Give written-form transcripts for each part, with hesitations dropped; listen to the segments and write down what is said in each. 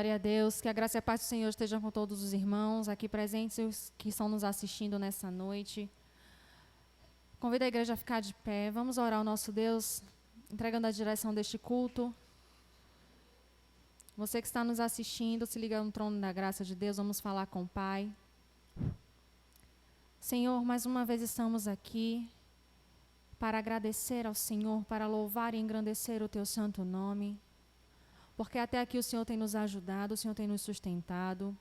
Glória a Deus, que a graça e a paz do Senhor estejam com todos os irmãos aqui presentes e os que estão nos assistindo nessa noite. Convido a igreja a ficar de pé, vamos orar ao nosso Deus, entregando a direção deste culto. Você que está nos assistindo, se liga no trono da graça de Deus, vamos falar com o Pai. Senhor, mais uma vez estamos aqui para agradecer ao Senhor, para louvar e engrandecer o Teu santo nome. Porque até aqui o Senhor tem nos ajudado, o Senhor tem nos sustentado,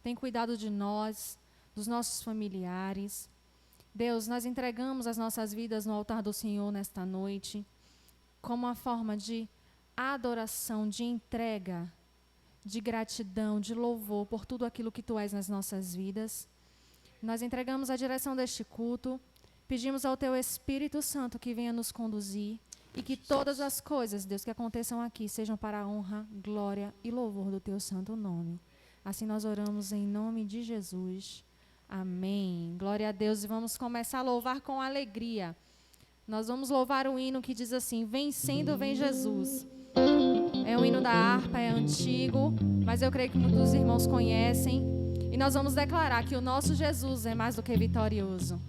tem cuidado de nós, dos nossos familiares. Deus, nós entregamos as nossas vidas no altar do Senhor nesta noite, como uma forma de adoração, de entrega, de gratidão, de louvor por tudo aquilo que Tu és nas nossas vidas. Nós entregamos a direção deste culto, pedimos ao Teu Espírito Santo que venha nos conduzir, e que todas as coisas, Deus, que aconteçam aqui sejam para a honra, glória e louvor do Teu santo nome. Assim nós oramos em nome de Jesus. Amém. Glória a Deus. E vamos começar a louvar com alegria. Nós vamos louvar o hino que diz assim: Vencendo vem Jesus. É um hino da harpa, é antigo, mas eu creio que muitos dos irmãos conhecem. E nós vamos declarar que o nosso Jesus é mais do que vitorioso.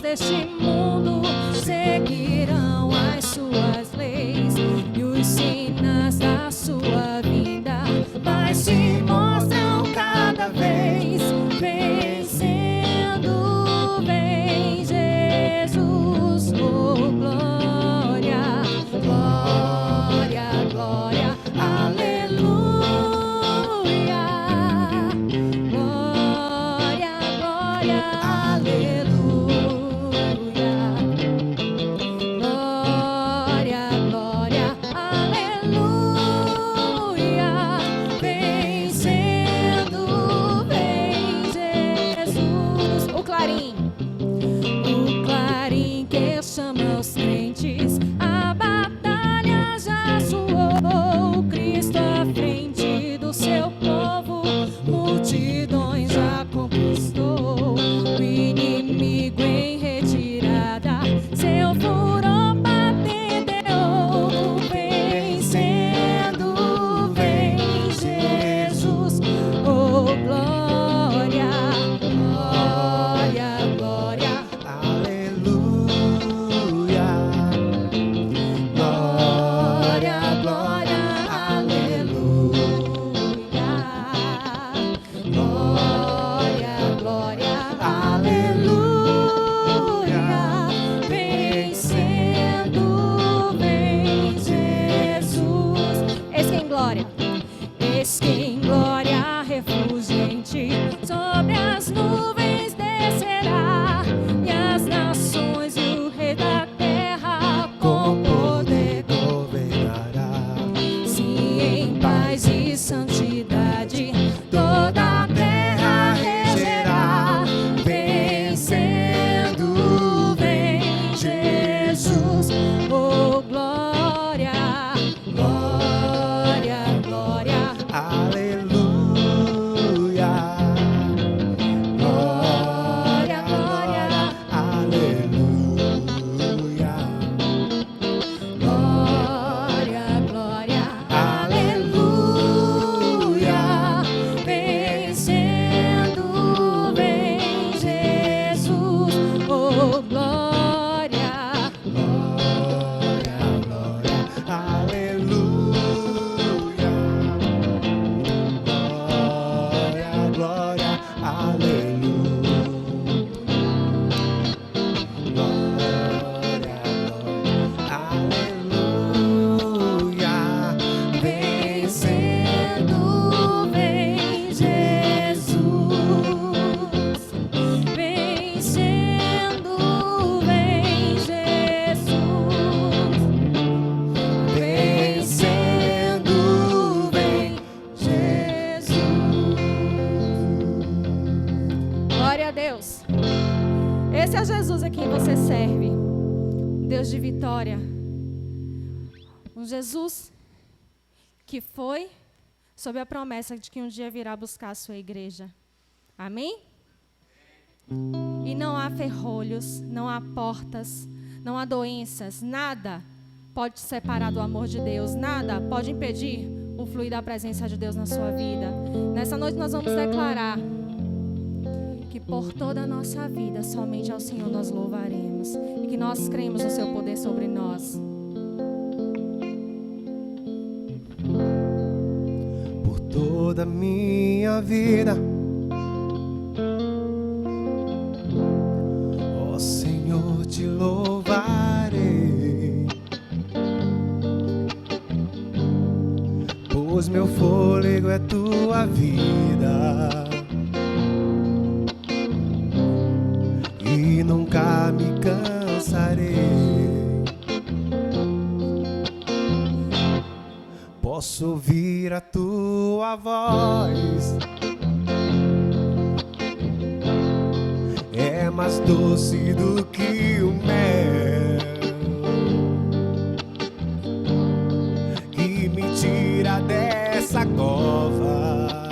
Este mundo seguirão as suas leis e os sinais da sua vinda, mas se mostram cada vez vencendo. Vem Jesus, oh glória, glória, glória, aleluia, glória, glória, aleluia. Chama os crentes, a batalha já soou, Cristo à frente do seu povo, multidões já conquistou, o inimigo em retirada, seu furor batedeu, vencendo, vem Jesus, oh glória, glória, glória. Eis que em glória refulgente sobre as nuvens descerá, e as nações e o rei da terra com poder governará. Sim, em paz e santidade toda a terra regerá, vencendo vem Jesus, oh glória, glória, glória. Aleluia, Glória, glória, aleluia, glória, glória, aleluia. Vencendo vem Jesus, oh glória, glória, glória, aleluia. Glória, aleluia, glória, aleluia, vencendo vem Jesus, vencendo vem Jesus, vencendo vem Jesus. Glória a Deus. Esse é Jesus a quem você serve. Deus de vitória. Um Jesus que foi sob a promessa de que um dia virá buscar a sua igreja. Amém? E não há ferrolhos, não há portas, não há doenças, nada pode te separar do amor de Deus, nada pode impedir o fluir da presença de Deus na sua vida. Nessa noite nós vamos declarar que por toda a nossa vida somente ao Senhor nós louvaremos e que nós cremos no seu poder sobre nós. Por toda a minha vida, ó Senhor, te louvarei, pois meu fôlego é tua vida e nunca me cansarei. Posso ouvir a tua voz, é mais doce do que o mel, que me tira dessa cova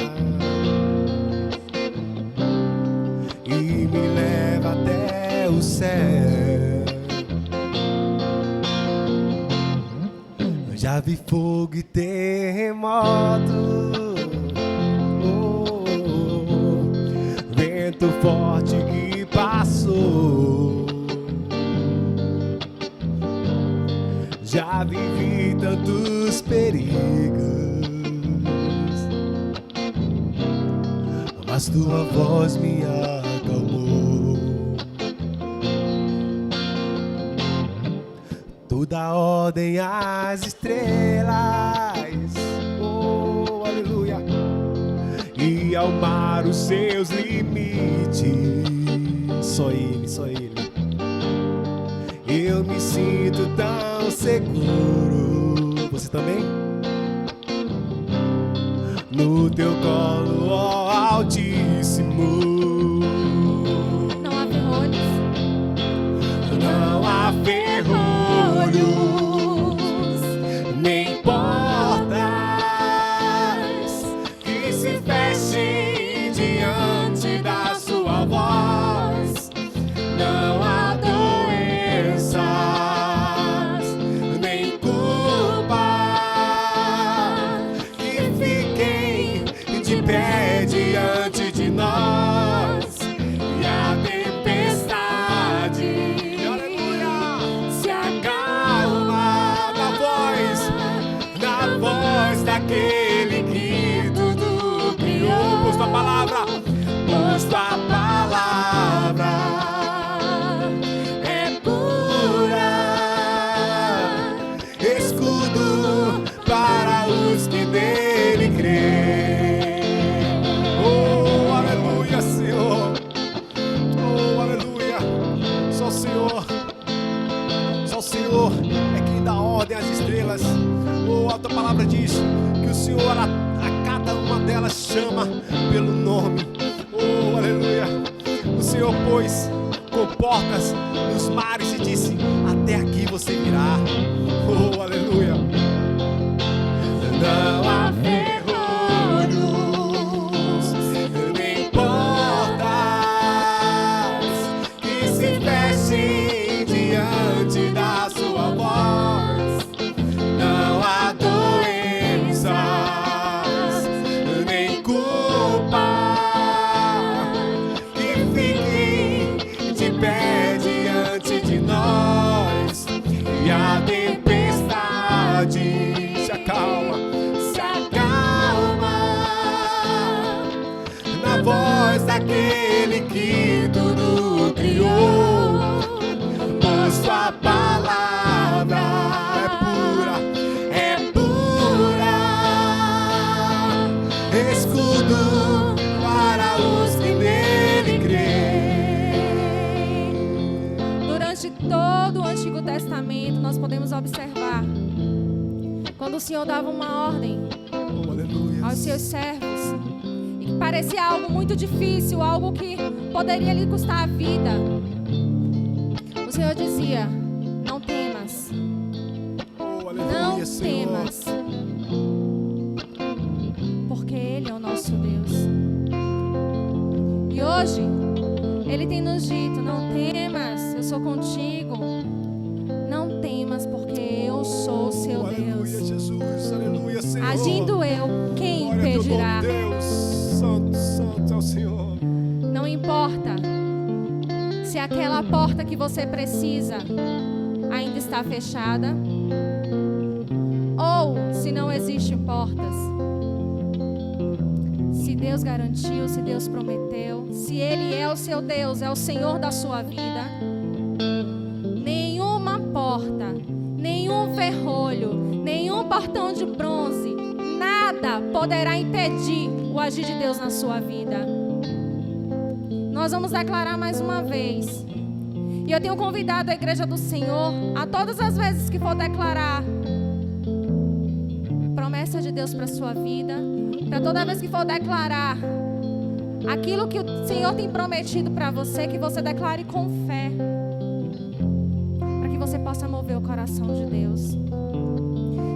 e me leva até o céu. Já vi fogo e terremoto, vento forte que passou. Já vivi tantos perigos, mas tua voz me acalmou. Tu dá ordem às estrelas, oh, aleluia, e ao mar os seus limites. Só Ele, só Ele. Eu me sinto tão seguro. Você também? No teu colo, ó Altíssimo. Não há ferrolhos, Não há ferrolhos, nem portas que se fechem diante da sua voz. Não há doenças, nem culpa que fiquem de pé diante de nós. E a tempestade se acalma na voz daquele que tudo criou. Pois tua palavra é pura, escudo para os que nele creem. Oh, aleluia, Senhor. Oh, aleluia. Só o Senhor é quem dá ordem às estrelas. Oh, a tua palavra diz que o Senhor a cada uma delas chama pelo nome. Oh, aleluia. O Senhor pôs comportas nos mares e disse: até aqui você virá. Oh, aleluia. Não há ferrolhos, nem portas que se fechem diante da sua voz. Não há doenças, nem culpa que fiquem de pé diante de nós. E a tempestade se acalma na voz daquele que tudo criou. Pois tua palavra é pura, escudo para os que nele creem. durante todo o Antigo Testamento nós podemos observar quando o Senhor dava uma ordem Oh, aleluia. aos seus servos e que parecia algo muito difícil, algo que poderia lhe custar a vida. O Senhor dizia: Não temas. Oh, aleluia, Não Senhor. temas. Porque Ele é o nosso Deus. E hoje, Ele tem nos dito: não temas, eu sou contigo. Não temas, porque eu sou o seu Aleluia, Deus. Jesus. Aleluia, Senhor. Agindo eu, quem Glória ao teu impedirá? nome, Deus. Santo, santo é o Senhor. Não importa se aquela porta que você precisa ainda está fechada, ou se não existem portas. Se Deus garantiu, se Deus prometeu, se Ele é o seu Deus, é o Senhor da sua vida, nenhuma porta, nenhum ferrolho, nenhum portão de bronze, nada poderá impedir o agir de Deus na sua vida. Nós vamos declarar mais uma vez. E eu tenho convidado a igreja do Senhor, a todas as vezes que for declarar promessa de Deus para a sua vida, para toda vez que for declarar aquilo que o Senhor tem prometido para você, que você declare com fé, para que você possa mover o coração de Deus.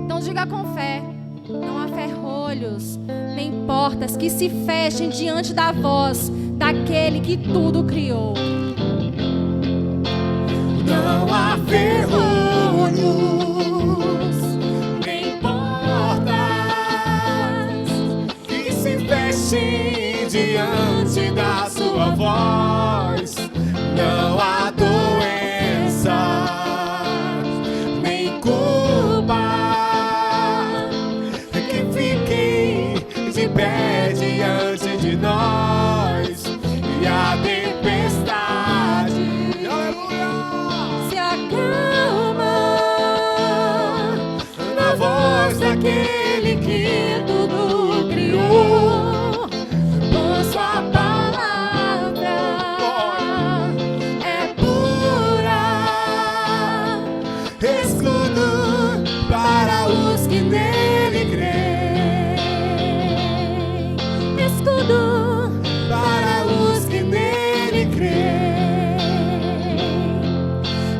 Então diga com fé: não há ferrolhos, nem portas que se fechem diante da voz daquele que tudo criou. Não há ferrolhos, nem portas que se fechem diante da sua voz. Não há doença, nem culpa que fiquem de pé diante de nós. E a tempestade, aleluia, Se acalma na voz daquele que tudo criou. por sua palavra é pura, Escudo para os que nele creem, escudo para os que nele creem,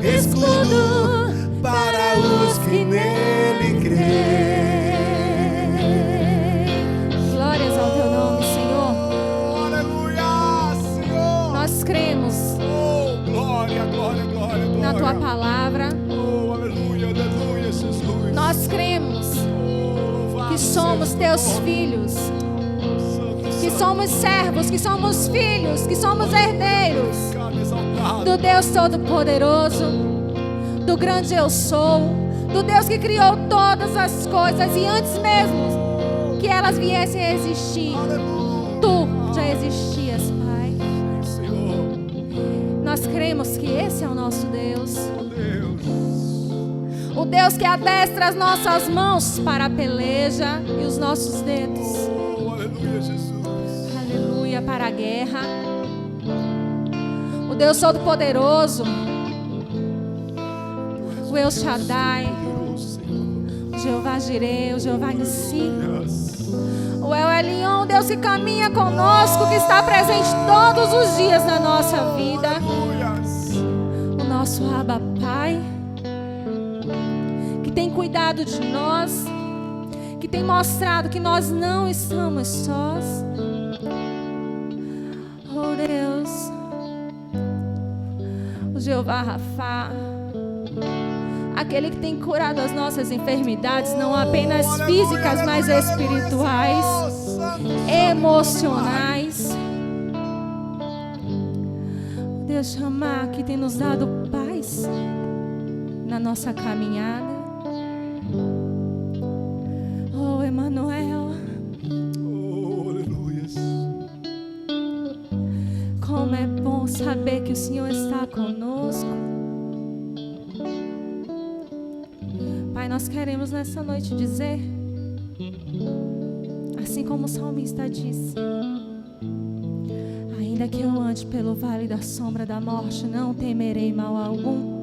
escudo para os que nele creem. Glórias ao teu nome, Senhor. Aleluia, Senhor. Nós cremos Oh, glória, glória, glória, glória. na tua palavra. Oh, aleluia, aleluia, Jesus. Nós cremos Oh, louvado que somos seja o teus nome. filhos, Santo, que santo, somos servos, que somos filhos, que somos herdeiros Cara exaltado. do Deus Todo-Poderoso, do grande eu sou, do Deus que criou todas as coisas e antes mesmo que elas viessem a existir, Aleluia. tu já existias, Pai. Senhor, Nós cremos que esse é o nosso Deus, oh Deus. o Deus que adestra as nossas mãos para a peleja e os nossos dedos, Oh, aleluia, Jesus. aleluia, para a guerra. O Deus Todo-Poderoso, o El Shaddai, Poderoso, Senhor. o Jeová Jireh, o Jeová Nissi, Yes. o El Elyon, o Deus que caminha conosco, que está presente todos os dias na nossa vida, Aleluias. o nosso Abba Pai, que tem cuidado de nós, que tem mostrado que nós não estamos sós. Oh Deus, o Jeová Rafá, aquele que tem curado as nossas enfermidades, não apenas Oh, físicas, aleluia, mas aleluia, espirituais, aleluia, Senhor. Santo, emocionais. O Deus chamar que tem nos dado paz na nossa caminhada. Oh, Emanuel, Oh, aleluias. como é bom saber que o Senhor está conosco. Pai, nós queremos nessa noite dizer, assim como o salmista disse: ainda que eu ande pelo vale da sombra da morte, não temerei mal algum,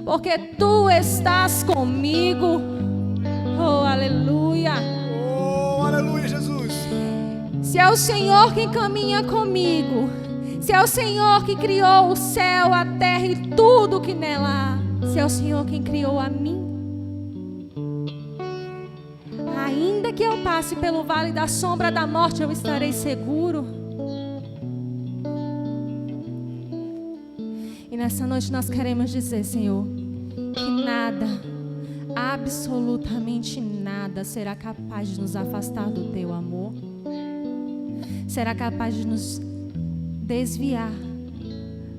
porque tu estás comigo. Oh, aleluia. Oh, aleluia, Jesus. Se é o Senhor quem caminha comigo, se é o Senhor que criou o céu, a terra e tudo que nela há, Se é o Senhor quem criou a mim, ainda que eu passe pelo vale da sombra da morte, eu estarei seguro. E nessa noite nós queremos dizer, Senhor, que nada, absolutamente nada, será capaz de nos afastar do Teu amor, será capaz de nos desviar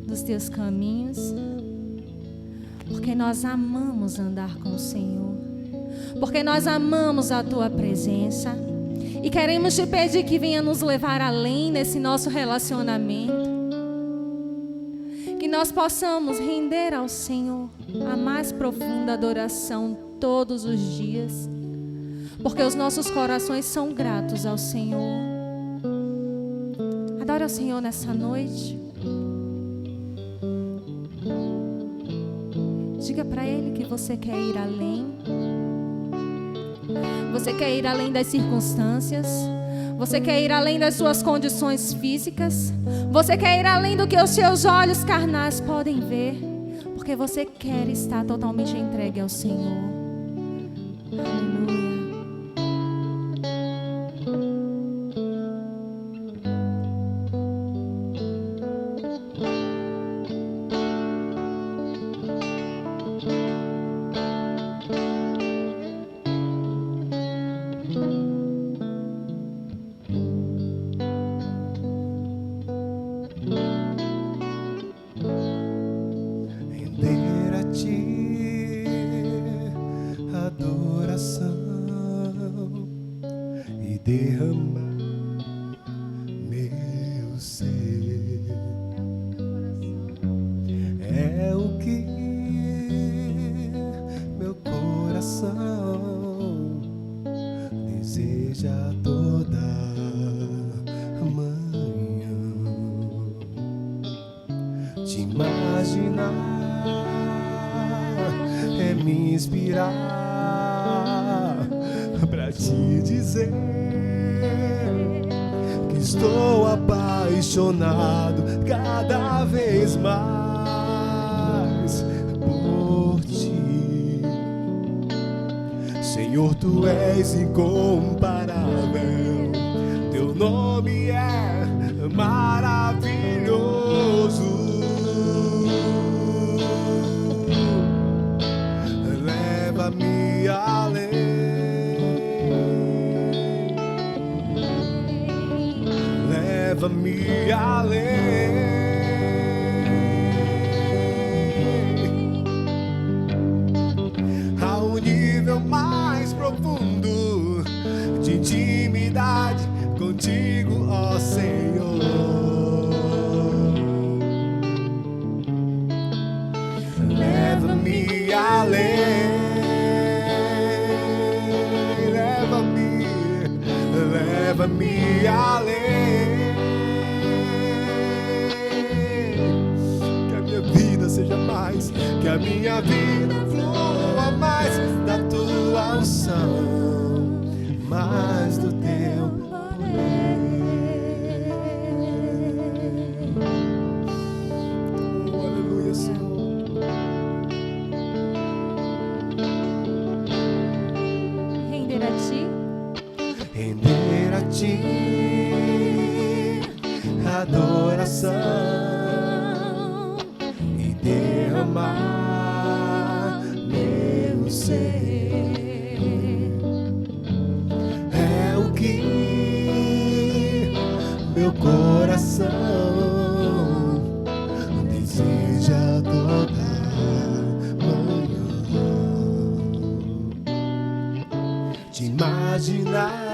dos Teus caminhos, porque nós amamos andar com o Senhor, porque nós amamos a Tua presença e queremos Te pedir que venha nos levar além nesse nosso relacionamento, que nós possamos render ao Senhor a mais profunda adoração todos os dias, porque os nossos corações são gratos ao Senhor. Adore ao Senhor nessa noite. Diga para Ele que você quer ir além. Você quer ir além das circunstâncias. Você quer ir além das suas condições físicas. Você quer ir além do que os seus olhos carnais podem ver. Porque você quer estar totalmente entregue ao Senhor. Aleluia. Render a Ti adoração e derramar meu ser. É o que meu coração deseja toda manhã. Te imaginar é me inspirar pra te dizer que estou apaixonado cada vez mais por Ti. Senhor, Tu és incomparável, Teu nome é maravilhoso. Leva-me além, leva-me além, ao nível mais profundo de intimidade contigo, ó Senhor. Leva-me além, leva-me além, que a minha vida seja mais, que a minha vida flua mais da Tua unção, mais do Teu poder. Oh, aleluia, Senhor. Render a Ti, Render a Ti adoração e derramar meu ser. É o que meu coração deseja toda manhã. Te imaginar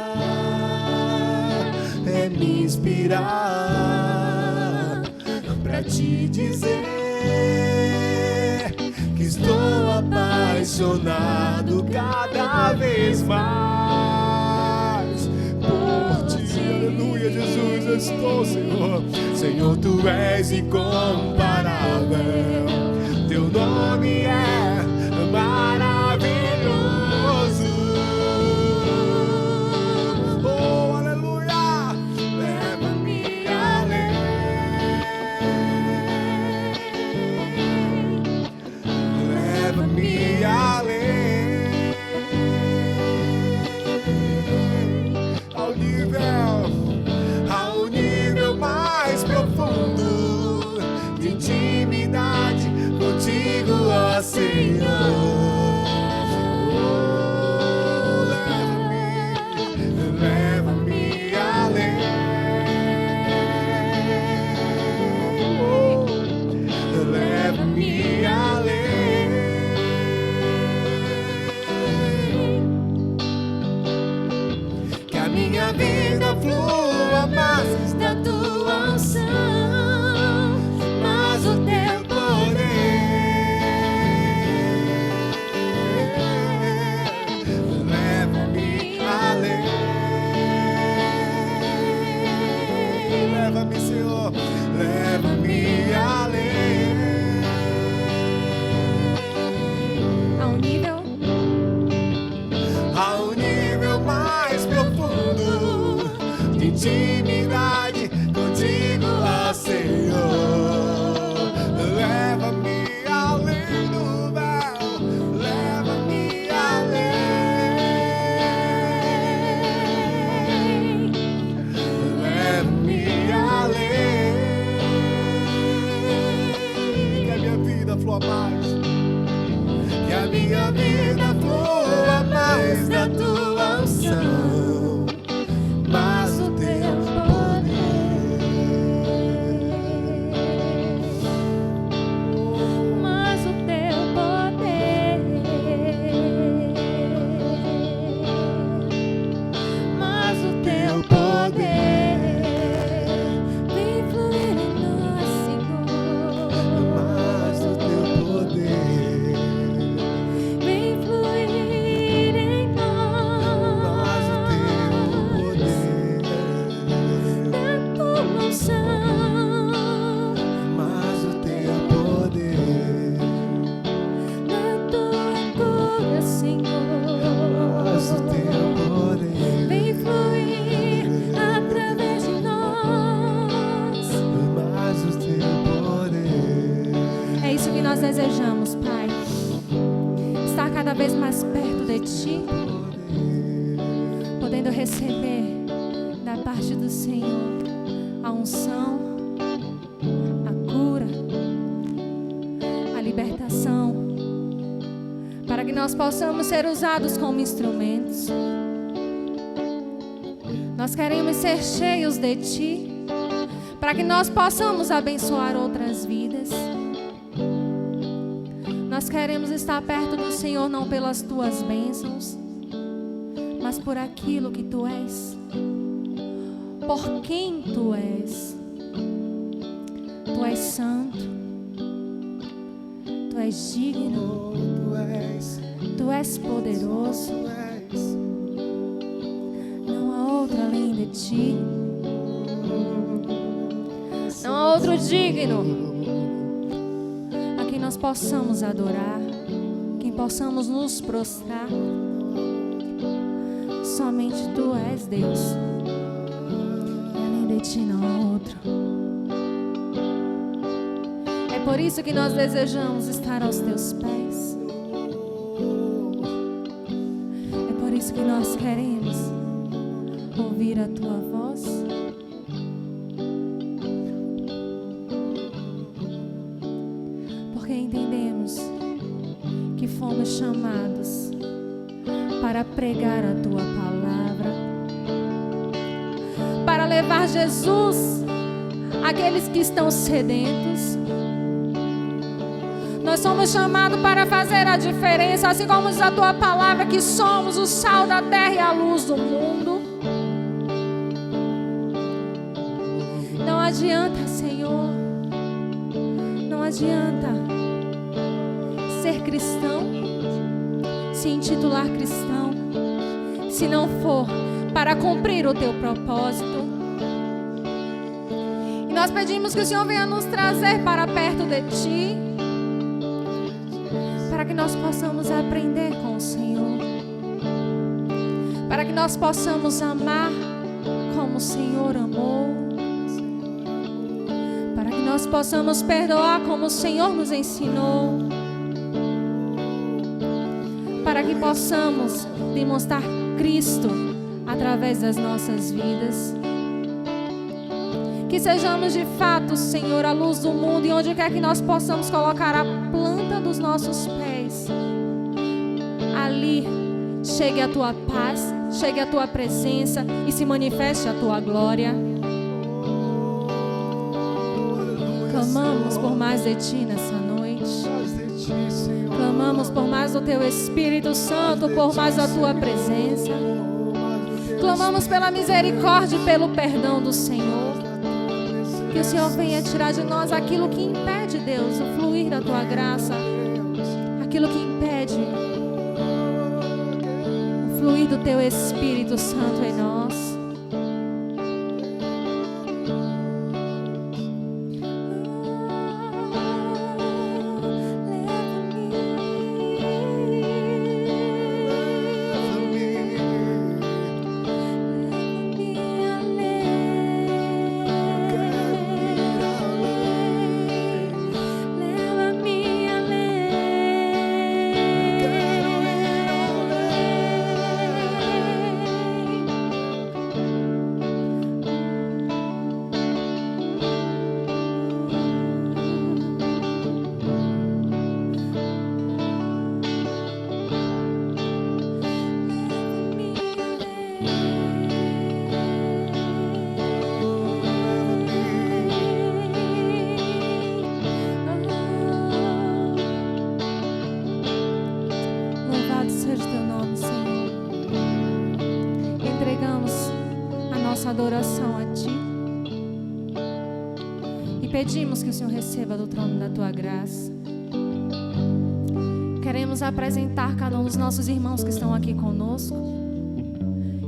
é me inspirar pra te dizer que estou apaixonado cada vez mais por Ti. Aleluia, Jesus, eu estou, Senhor. Senhor, Tu és incomparável, Teu nome é maravilhoso. Oh, aleluia, leva-me além, leva-me, Senhor, leva-me além. A um nível mais profundo de intimidade contigo, ó Senhor. Leva-me além do véu, leva-me além, leva-me além. Que a minha vida flua mais, que a minha vida flua mais da tua unção, mais do teu poder, Mas o teu poder, mas o teu poder vem fluir em nós, Senhor. mais do teu poder, Vem fluir em mais do teu nós, poder, da tua unção, mais do teu poder, da tua cura, Senhor. mais do teu poder, Vem fluir através de nós. mais do teu poder. É isso que nós desejamos, Pai. Estar cada vez mais perto de Ti, podendo receber da parte do Senhor a unção, a cura, a libertação, para que nós possamos ser usados como instrumentos. Nós queremos ser cheios de Ti, para que nós possamos abençoar outras vidas. Nós queremos estar perto do Senhor não pelas Tuas bênçãos, mas por aquilo que Tu és, por quem Tu és. Tu és santo, Tu és digno, Tu és poderoso. Não há outro além de Ti, não há outro digno a quem nós possamos adorar, quem possamos nos prostrar. Somente Tu és Deus, e além de Ti não há outro. É por isso que nós desejamos estar aos Teus pés. É por isso que nós queremos ouvir a Tua voz. Porque entendemos que fomos chamados para pregar a Tua palavra, para levar Jesus àqueles que estão sedentos. Nós somos chamados para fazer a diferença, assim como diz a Tua palavra, que somos o sal da terra e a luz do mundo. Não adianta, Senhor, não adianta ser cristão, se intitular cristão, se não for para cumprir o Teu propósito. E nós pedimos que o Senhor venha nos trazer para perto de Ti, para que nós possamos aprender com o Senhor, para que nós possamos amar como o Senhor amou, para que nós possamos perdoar como o Senhor nos ensinou, para que possamos demonstrar Cristo através das nossas vidas. Que sejamos de fato, Senhor, a luz do mundo, e onde quer que nós possamos colocar a planta dos nossos pés, ali chegue a Tua paz, chegue a Tua presença e se manifeste a Tua glória. Clamamos por mais de Ti nessa noite. Clamamos por mais do Teu Espírito Santo, por mais da Tua presença. Clamamos pela misericórdia e pelo perdão do Senhor. Que o Senhor venha tirar de nós aquilo que impede, Deus, o fluir da Tua graça, aquilo que impede o fluir do Teu Espírito Santo em nós. adoração a Ti. E pedimos que o Senhor receba do trono da Tua graça. Queremos apresentar cada um dos nossos irmãos que estão aqui conosco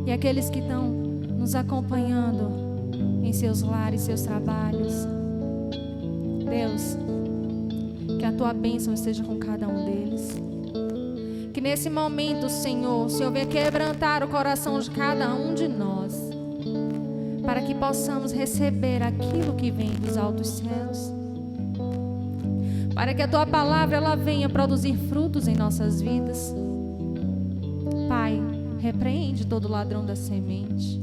e aqueles que estão nos acompanhando em seus lares, seus trabalhos. Deus, que a Tua bênção esteja com cada um deles. Que nesse momento, Senhor, o Senhor venha quebrantar o coração de cada um de nós, para que possamos receber aquilo que vem dos altos céus, para que a Tua palavra ela venha produzir frutos em nossas vidas. Pai, repreende todo ladrão da semente,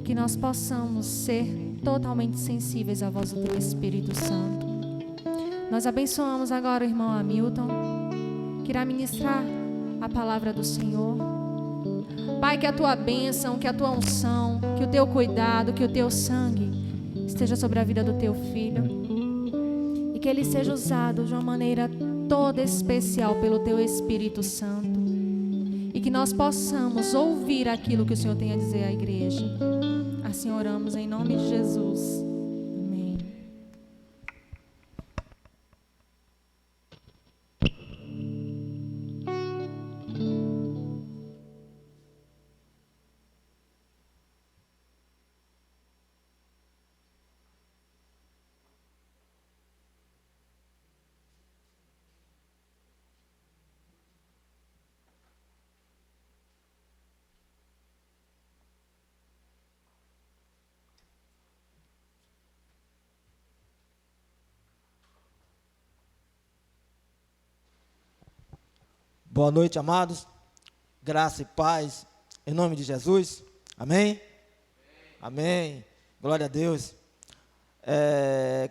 que nós possamos ser totalmente sensíveis à voz do Teu Espírito Santo. Nós abençoamos agora o irmão Hamilton, que irá ministrar a palavra do Senhor. Pai, que a Tua bênção, que a Tua unção, que o Teu cuidado, que o Teu sangue esteja sobre a vida do Teu filho, e que ele seja usado de uma maneira toda especial pelo Teu Espírito Santo, e que nós possamos ouvir aquilo que o Senhor tem a dizer à igreja. Assim oramos em nome de Jesus. Amém. Boa noite, amados. Graça e paz, em nome de Jesus. Amém? Amém. Glória a Deus.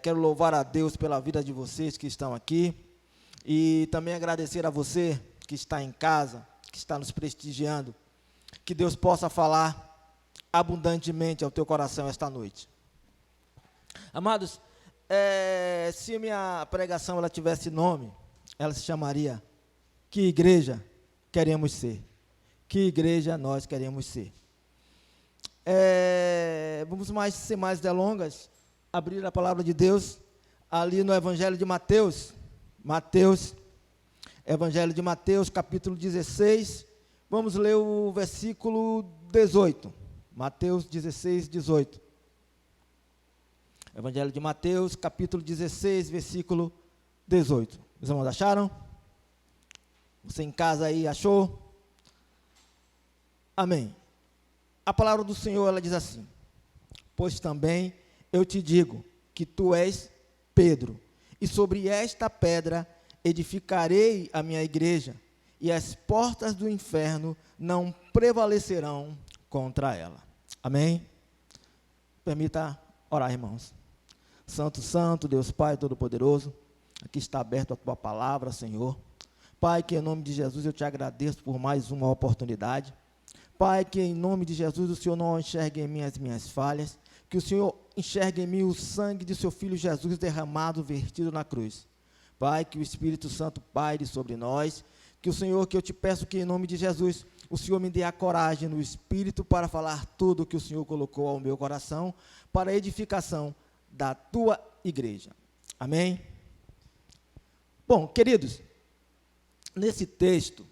Quero louvar a Deus pela vida de vocês que estão aqui e também agradecer a você que está em casa, que está nos prestigiando. Que Deus possa falar abundantemente ao teu coração esta noite. Amados, se minha pregação ela tivesse nome, ela se chamaria Que Igreja Queremos Ser? Que igreja nós queremos ser? Vamos sem mais delongas, abrir a palavra de Deus ali no Evangelho de Mateus. Evangelho de Mateus, capítulo 16. Vamos ler o versículo 18. Mateus 16, 18. Evangelho de Mateus, capítulo 16, versículo 18. Os irmãos acharam? Você em casa aí achou? Amém. A palavra do Senhor, ela diz assim: pois também eu te digo que tu és Pedro, e sobre esta pedra edificarei a minha igreja, e as portas do inferno não prevalecerão contra ela. Amém? Permita orar, irmãos. Santo, Santo, Deus Pai Todo-Poderoso, aqui está aberto a tua palavra, Senhor. Pai, que em nome de Jesus eu te agradeço por mais uma oportunidade. Pai, que em nome de Jesus o Senhor não enxergue em mim as minhas falhas, que o Senhor enxergue em mim o sangue de seu Filho Jesus derramado, vertido na cruz. Pai, que o Espírito Santo paire sobre nós, que o Senhor, que eu te peço que em nome de Jesus, o Senhor me dê a coragem no Espírito para falar tudo o que o Senhor colocou ao meu coração, para a edificação da tua igreja. Amém? Bom, queridos, nesse texto,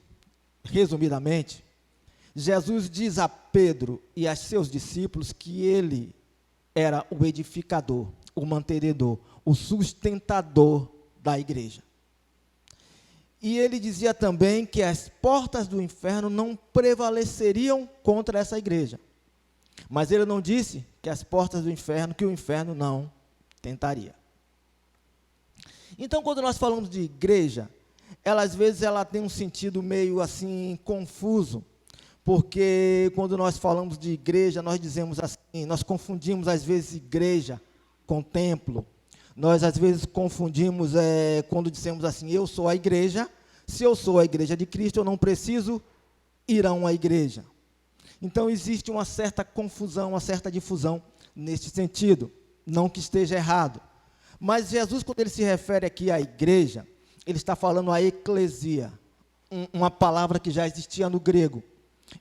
resumidamente, Jesus diz a Pedro e a seus discípulos que ele era o edificador, o mantenedor, o sustentador da igreja. E ele dizia também que as portas do inferno não prevaleceriam contra essa igreja. Mas ele não disse que as portas do inferno, que o inferno não tentaria. Então, quando nós falamos de igreja, às vezes ela tem um sentido meio assim confuso, porque quando nós falamos de igreja, nós dizemos assim, nós confundimos às vezes igreja com templo. Nós às vezes confundimos quando dizemos assim, eu sou a igreja, se eu sou a igreja de Cristo, eu não preciso ir a uma igreja. Então existe uma certa confusão, uma certa difusão neste sentido, não que esteja errado. Mas Jesus, quando ele se refere aqui à igreja, ele está falando a eclesia, uma palavra que já existia no grego.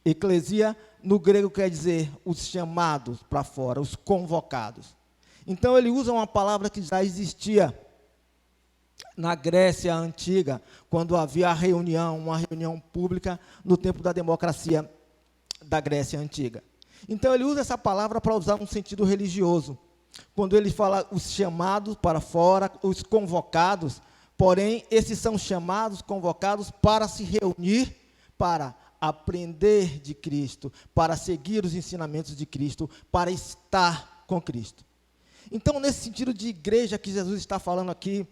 Eclesia, no grego, quer dizer os chamados para fora, os convocados. Então, ele usa uma palavra que já existia na Grécia Antiga, quando havia uma reunião pública no tempo da democracia da Grécia Antiga. Então, ele usa essa palavra para usar um sentido religioso. Quando ele fala os chamados para fora, os convocados, porém, esses são chamados, convocados para se reunir, para aprender de Cristo, para seguir os ensinamentos de Cristo, para estar com Cristo. Então, nesse sentido de igreja que Jesus está falando aqui,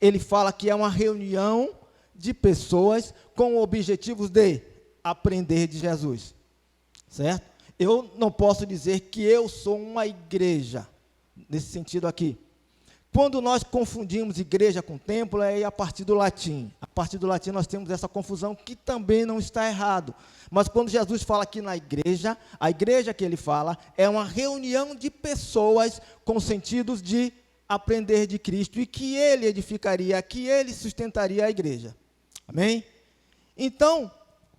ele fala que é uma reunião de pessoas com objetivos de aprender de Jesus, certo? Eu não posso dizer que eu sou uma igreja, nesse sentido aqui. Quando nós confundimos igreja com templo, é a partir do latim. A partir do latim nós temos essa confusão, que também não está errado. Mas quando Jesus fala aqui na igreja, a igreja que ele fala é uma reunião de pessoas com sentidos de aprender de Cristo, e que ele edificaria, que ele sustentaria a igreja. Amém? Então,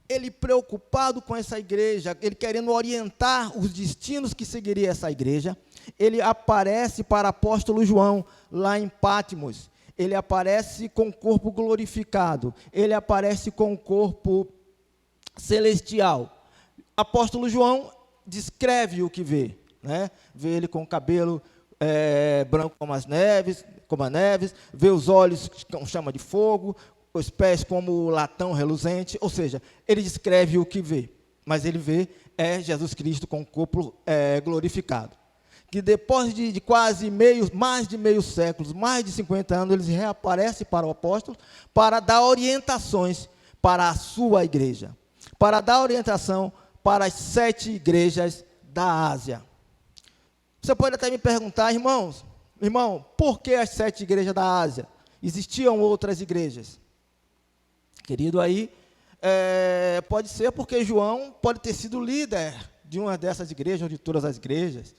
ele preocupado com essa igreja, ele querendo orientar os destinos que seguiria essa igreja, ele aparece para o apóstolo João, lá em Patmos. Ele aparece com o corpo glorificado, ele aparece com o corpo celestial. Apóstolo João descreve o que vê, né? Vê ele com o cabelo branco como a neve, vê os olhos com chama de fogo, os pés como latão reluzente, ou seja, ele descreve o que vê, mas ele vê Jesus Cristo com o corpo glorificado. Que depois de mais de meio século, mais de 50 anos, ele reaparece para o apóstolo para dar orientações para a sua igreja, para dar orientação para as 7 igrejas da Ásia. Você pode até me perguntar, irmão, por que as 7 igrejas da Ásia? Existiam outras igrejas? Querido, aí, pode ser porque João pode ter sido líder de uma dessas igrejas, ou de todas as igrejas.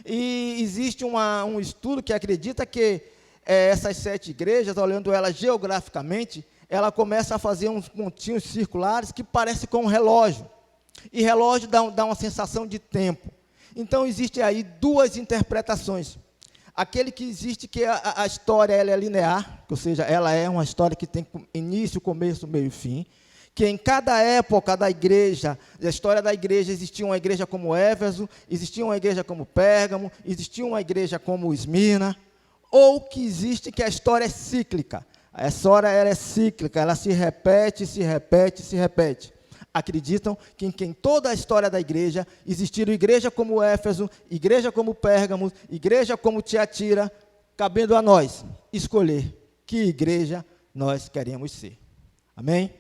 E existe um estudo que acredita que essas 7 igrejas, olhando elas geograficamente, ela começa a fazer uns pontinhos circulares que parecem com um relógio. E relógio dá uma sensação de tempo. Então, existem aí 2 interpretações. Aquele que existe que a história ela é linear, ou seja, ela é uma história que tem início, começo, meio e fim, que em cada época da igreja, da história da igreja, existia uma igreja como Éfeso, existia uma igreja como Pérgamo, existia uma igreja como Esmirna, ou que existe que a história é cíclica. A história ela é cíclica, ela se repete, se repete, se repete. Acreditam que em toda a história da igreja, existiram igreja como Éfeso, igreja como Pérgamo, igreja como Tiatira, cabendo a nós escolher que igreja nós queremos ser. Amém?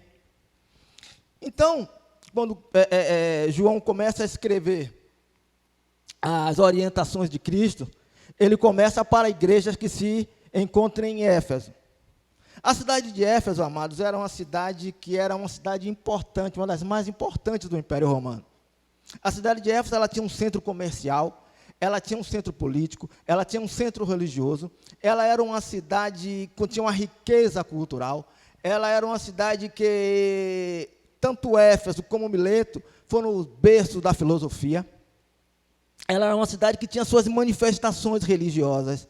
Então, quando João começa a escrever as orientações de Cristo, ele começa para igrejas que se encontram em Éfeso. A cidade de Éfeso, amados, era uma cidade importante, uma das mais importantes do Império Romano. A cidade de Éfeso, ela tinha um centro comercial, ela tinha um centro político, ela tinha um centro religioso, ela era uma cidade que tinha uma riqueza cultural, ela era uma cidade que tanto Éfeso como Mileto foram os berços da filosofia. Ela era uma cidade que tinha suas manifestações religiosas.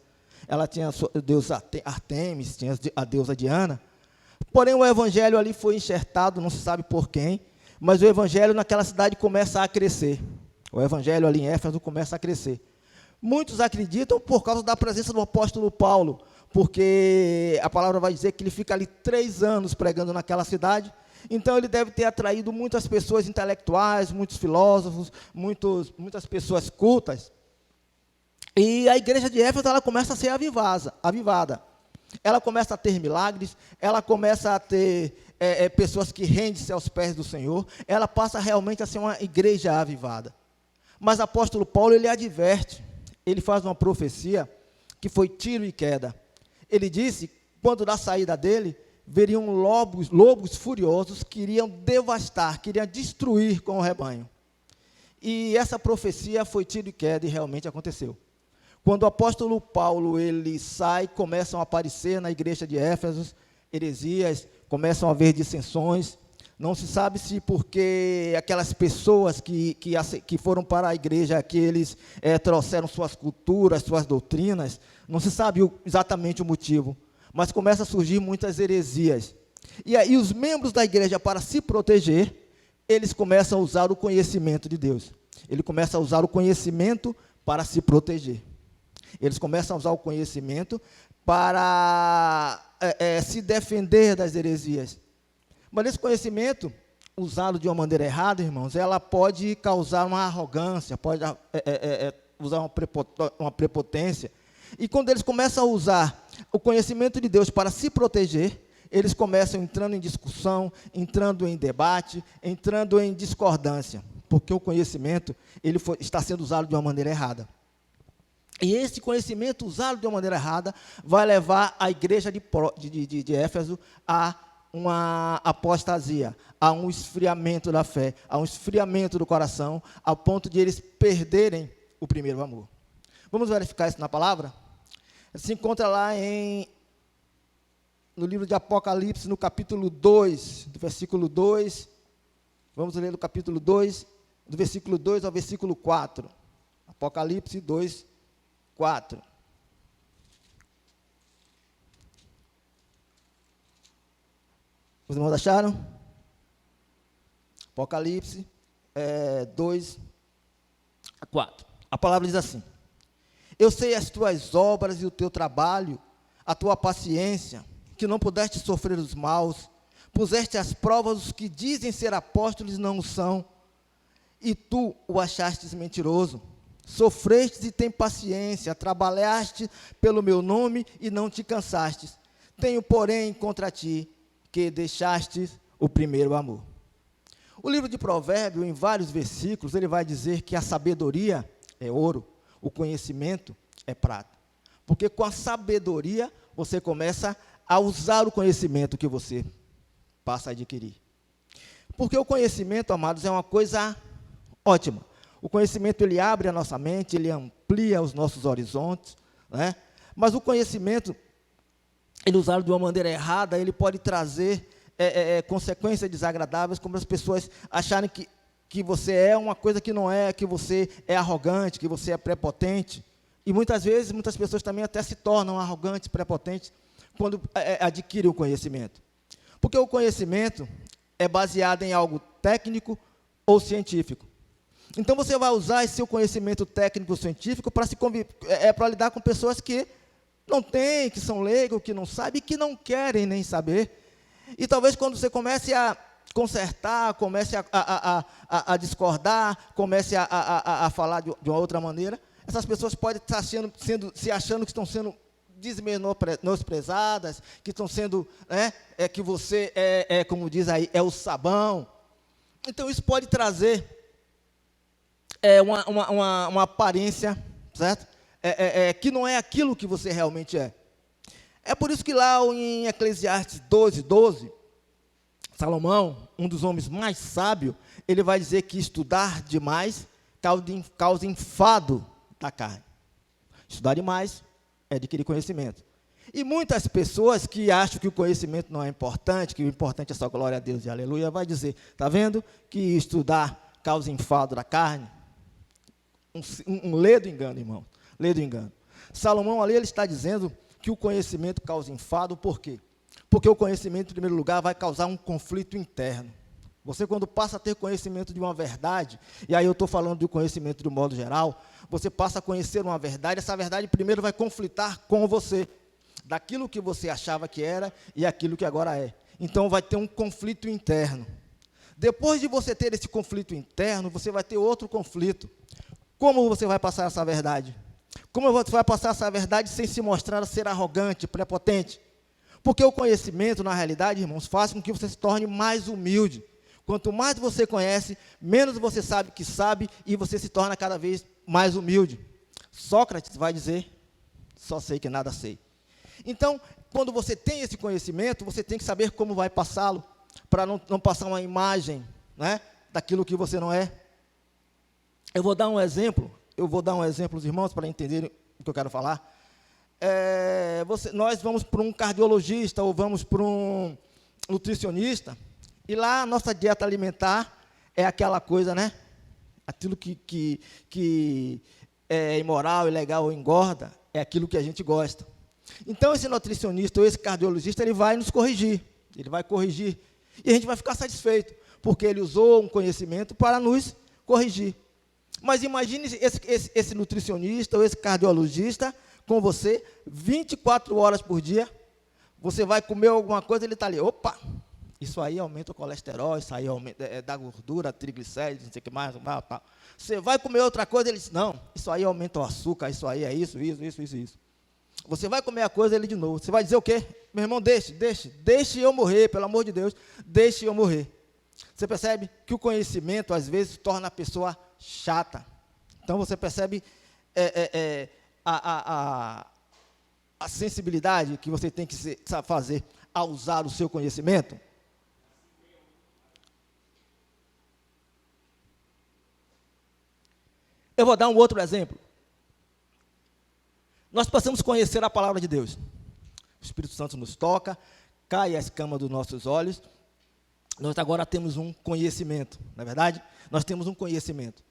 Ela tinha a deusa Artemis, tinha a deusa Diana. Porém, o evangelho ali foi enxertado, não se sabe por quem, mas o evangelho naquela cidade começa a crescer. O evangelho ali em Éfeso começa a crescer. Muitos acreditam por causa da presença do apóstolo Paulo, porque a palavra vai dizer que ele fica ali 3 anos pregando naquela cidade. Então, ele deve ter atraído muitas pessoas intelectuais, muitos filósofos, muitas pessoas cultas. E a igreja de Éfeso, ela começa a ser avivada. Ela começa a ter milagres, ela começa a ter pessoas que rendem-se aos pés do Senhor. Ela passa realmente a ser uma igreja avivada. Mas o apóstolo Paulo, ele adverte, ele faz uma profecia que foi tiro e queda. Ele disse, quando da saída dele, veriam lobos furiosos que iriam devastar, que iriam destruir com o rebanho. E essa profecia foi tiro e queda e realmente aconteceu. Quando o apóstolo Paulo ele sai, começam a aparecer na igreja de Éfeso heresias, começam a haver dissensões. Não se sabe se porque aquelas pessoas que foram para a igreja, que eles trouxeram suas culturas, suas doutrinas, não se sabe exatamente o motivo, mas começa a surgir muitas heresias. E aí os membros da igreja, para se proteger, eles começam a usar o conhecimento de Deus. Ele começa a usar o conhecimento para se proteger. Eles começam a usar o conhecimento para se defender das heresias. Mas esse conhecimento, usado de uma maneira errada, irmãos, ela pode causar uma arrogância, pode usar uma prepotência. E quando eles começam a usar o conhecimento de Deus para se proteger, eles começam entrando em discussão, entrando em debate, entrando em discordância, porque o conhecimento está sendo usado de uma maneira errada. E esse conhecimento usado de uma maneira errada vai levar a igreja de Éfeso a uma apostasia, a um esfriamento da fé, a um esfriamento do coração, ao ponto de eles perderem o primeiro amor. Vamos verificar isso na palavra? Se encontra lá no livro de Apocalipse, no capítulo 2, do versículo 2. Vamos ler do capítulo 2, do versículo 2 ao versículo 4. Apocalipse 2, 4. Os irmãos acharam? Apocalipse 2, 4. A palavra diz assim: eu sei as tuas obras e o teu trabalho, a tua paciência, que não pudeste sofrer os maus, puseste às provas os que dizem ser apóstolos e não o são, e tu o achastes mentiroso. Sofrestes e tem paciência, trabalhaste pelo meu nome e não te cansastes. Tenho, porém, contra ti, que deixastes o primeiro amor. O livro de Provérbios, em vários versículos, ele vai dizer que a sabedoria é ouro, o conhecimento é prata. Porque com a sabedoria, você começa a usar o conhecimento que você passa a adquirir. Porque o conhecimento, amados, é uma coisa ótima. O conhecimento, ele abre a nossa mente, ele amplia os nossos horizontes, né? Mas o conhecimento, ele usado de uma maneira errada, ele pode trazer consequências desagradáveis, como as pessoas acharem que você é uma coisa que não é, que você é arrogante, que você é prepotente. E muitas vezes, muitas pessoas também até se tornam arrogantes, prepotentes, quando adquirem o conhecimento. Porque o conhecimento é baseado em algo técnico ou científico. Então, você vai usar esse seu conhecimento técnico ou científico para lidar com pessoas que não têm, que são leigos, que não sabem, que não querem nem saber. E talvez quando você comece a consertar, comece a discordar, comece a falar de uma outra maneira, essas pessoas podem estar se achando que estão sendo desmenosprezadas, que estão sendo, que você como diz aí, é o sabão. Então, isso pode trazer uma aparência, certo? Que não é aquilo que você realmente é. É por isso que lá em Eclesiastes 12, Salomão, um dos homens mais sábios, ele vai dizer que estudar demais causa enfado da carne. Estudar demais é adquirir conhecimento. E muitas pessoas que acham que o conhecimento não é importante, que o importante é só glória a Deus e aleluia, vai dizer, está vendo que estudar causa enfado da carne? Um ledo engano, irmão, ledo engano. Salomão ali, ele está dizendo que o conhecimento causa enfado, por quê? Porque o conhecimento, em primeiro lugar, vai causar um conflito interno. Você, quando passa a ter conhecimento de uma verdade, e aí eu estou falando do conhecimento de um modo geral, você passa a conhecer uma verdade, essa verdade primeiro vai conflitar com você, daquilo que você achava que era e aquilo que agora é. Então, vai ter um conflito interno. Depois de você ter esse conflito interno, você vai ter outro conflito. Como você vai passar essa verdade? Como você vai passar essa verdade sem se mostrar ser arrogante, prepotente? Porque o conhecimento, na realidade, irmãos, faz com que você se torne mais humilde. Quanto mais você conhece, menos você sabe que sabe, e você se torna cada vez mais humilde. Sócrates vai dizer, só sei que nada sei. Então, quando você tem esse conhecimento, você tem que saber como vai passá-lo, para não passar uma imagem, né, daquilo que você não é. Eu vou dar um exemplo, os irmãos, para entenderem o que eu quero falar. Nós vamos para um cardiologista ou vamos para um nutricionista, E lá a nossa dieta alimentar é aquela coisa, né? Aquilo que é imoral, ilegal ou engorda, é aquilo que a gente gosta. Então, esse nutricionista ou esse cardiologista, ele vai nos corrigir. Ele vai corrigir. E a gente vai ficar satisfeito, porque ele usou um conhecimento para nos corrigir. Mas imagine esse nutricionista ou esse cardiologista com você 24 horas por dia. Você vai comer alguma coisa, ele está ali. Opa, isso aí aumenta o colesterol, isso aí aumenta, dá gordura, triglicérides, não sei o que mais. Você vai comer outra coisa, ele diz, não, isso aí aumenta o açúcar, isso aí é isso. Você vai comer a coisa, ele de novo. Você vai dizer o quê? Meu irmão, deixe eu morrer, pelo amor de Deus, deixe eu morrer. Você percebe que o conhecimento, às vezes, torna a pessoa chata. Então, você percebe a sensibilidade que você tem que fazer ao usar o seu conhecimento? Eu vou dar um outro exemplo. Nós passamos a conhecer a palavra de Deus. O Espírito Santo nos toca, cai a escama dos nossos olhos. Nós agora temos um conhecimento, não é verdade? Nós temos um conhecimento.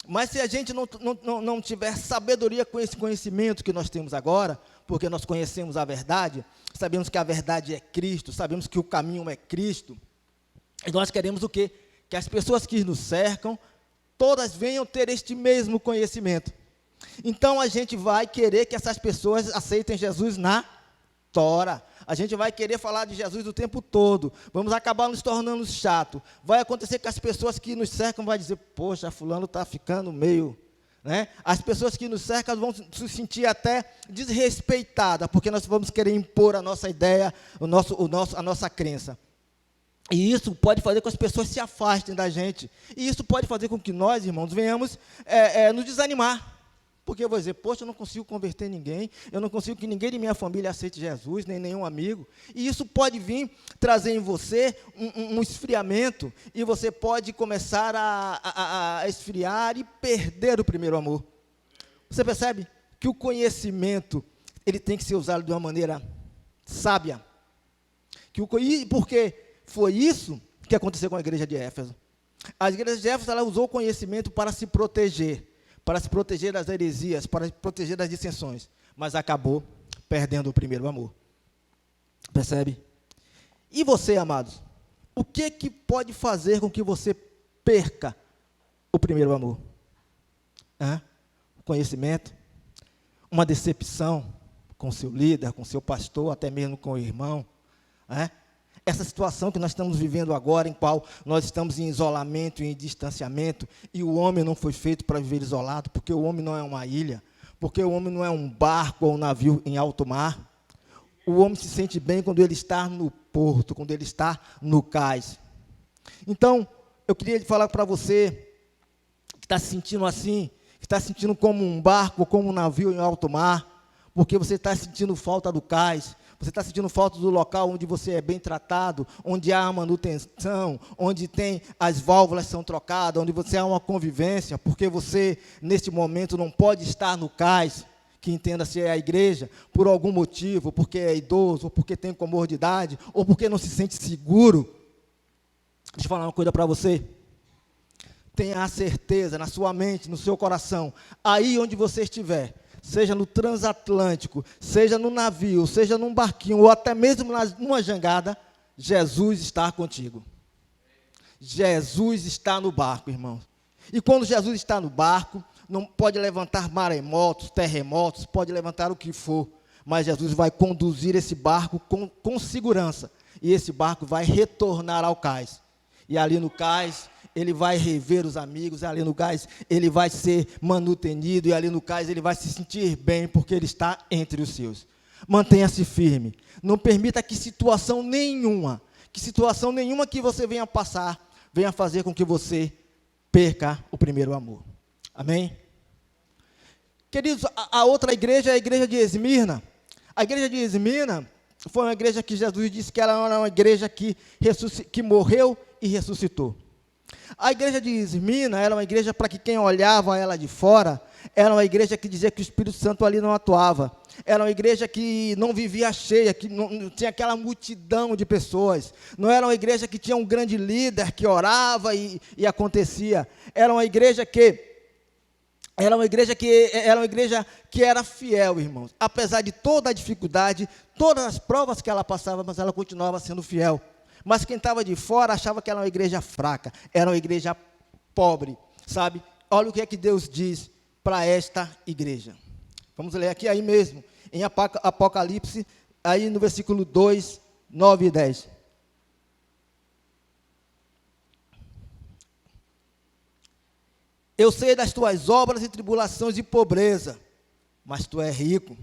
Mas se a gente não tiver sabedoria com esse conhecimento que nós temos agora, porque nós conhecemos a verdade, sabemos que a verdade é Cristo, sabemos que o caminho é Cristo, e nós queremos o quê? Que as pessoas que nos cercam, todas venham ter este mesmo conhecimento. Então, a gente vai querer que essas pessoas aceitem Jesus na tora. A gente vai querer falar de Jesus o tempo todo. Vamos acabar nos tornando chato. Vai acontecer que as pessoas que nos cercam vão dizer, poxa, fulano está ficando meio... Né? As pessoas que nos cercam vão se sentir até desrespeitadas, porque nós vamos querer impor a nossa ideia, a nossa crença. E isso pode fazer com que as pessoas se afastem da gente. E isso pode fazer com que nós, irmãos, venhamos nos desanimar. Porque eu vou dizer, poxa, eu não consigo converter ninguém, eu não consigo que ninguém de minha família aceite Jesus, nem nenhum amigo. E isso pode vir trazer em você um esfriamento, e você pode começar a esfriar e perder o primeiro amor. Você percebe que o conhecimento, ele tem que ser usado de uma maneira sábia. Porque foi isso que aconteceu com a igreja de Éfeso. A igreja de Éfeso, ela usou o conhecimento para se proteger das heresias, para se proteger das dissensões, mas acabou perdendo o primeiro amor. Percebe? E você, amados, o que pode fazer com que você perca o primeiro amor? Conhecimento, uma decepção com seu líder, com seu pastor, até mesmo com o irmão, essa situação que nós estamos vivendo agora, em qual nós estamos em isolamento e em distanciamento, e o homem não foi feito para viver isolado, porque o homem não é uma ilha, porque o homem não é um barco ou um navio em alto mar. O homem se sente bem quando ele está no porto, quando ele está no cais. Então, eu queria falar para você que está se sentindo assim, que está se sentindo como um barco, como um navio em alto mar, porque você está sentindo falta do cais, você está sentindo falta do local onde você é bem tratado, onde há manutenção, onde tem as válvulas são trocadas, onde você há uma convivência, porque você, neste momento, não pode estar no cais, que entenda-se é a igreja, por algum motivo, porque é idoso, ou porque tem comorbidade, ou porque não se sente seguro. Deixa eu falar uma coisa para você. Tenha a certeza na sua mente, no seu coração, aí onde você estiver, seja no transatlântico, seja no navio, seja num barquinho, ou até mesmo numa jangada, Jesus está contigo. Jesus está no barco, irmãos. E quando Jesus está no barco, não pode levantar maremotos, terremotos, pode levantar o que for, mas Jesus vai conduzir esse barco com segurança, e esse barco vai retornar ao cais. E ali no cais, ele vai rever os amigos, ali no cais ele vai ser manutenido, e ali no cais ele vai se sentir bem, porque ele está entre os seus. Mantenha-se firme, não permita que situação nenhuma que você venha passar, venha fazer com que você perca o primeiro amor. Amém? Queridos, a outra igreja é a igreja de Esmirna. A igreja de Esmirna foi uma igreja que Jesus disse que ela era uma igreja que morreu e ressuscitou. A igreja de Esmirna era uma igreja para que quem olhava ela de fora, Era uma igreja que dizia que o Espírito Santo ali não atuava. Era uma igreja que não vivia cheia, que não tinha aquela multidão de pessoas. Não era uma igreja que tinha um grande líder que orava e acontecia. Era uma igreja que era fiel, irmãos. Apesar de toda a dificuldade, todas as provas que ela passava, mas ela continuava sendo fiel. Mas quem estava de fora achava que era uma igreja fraca, era uma igreja pobre, sabe? Olha o que é que Deus diz para esta igreja. Vamos ler aqui aí mesmo, em Apocalipse, aí no versículo 2, 9 e 10. Eu sei das tuas obras e tribulações e pobreza, mas tu és rico.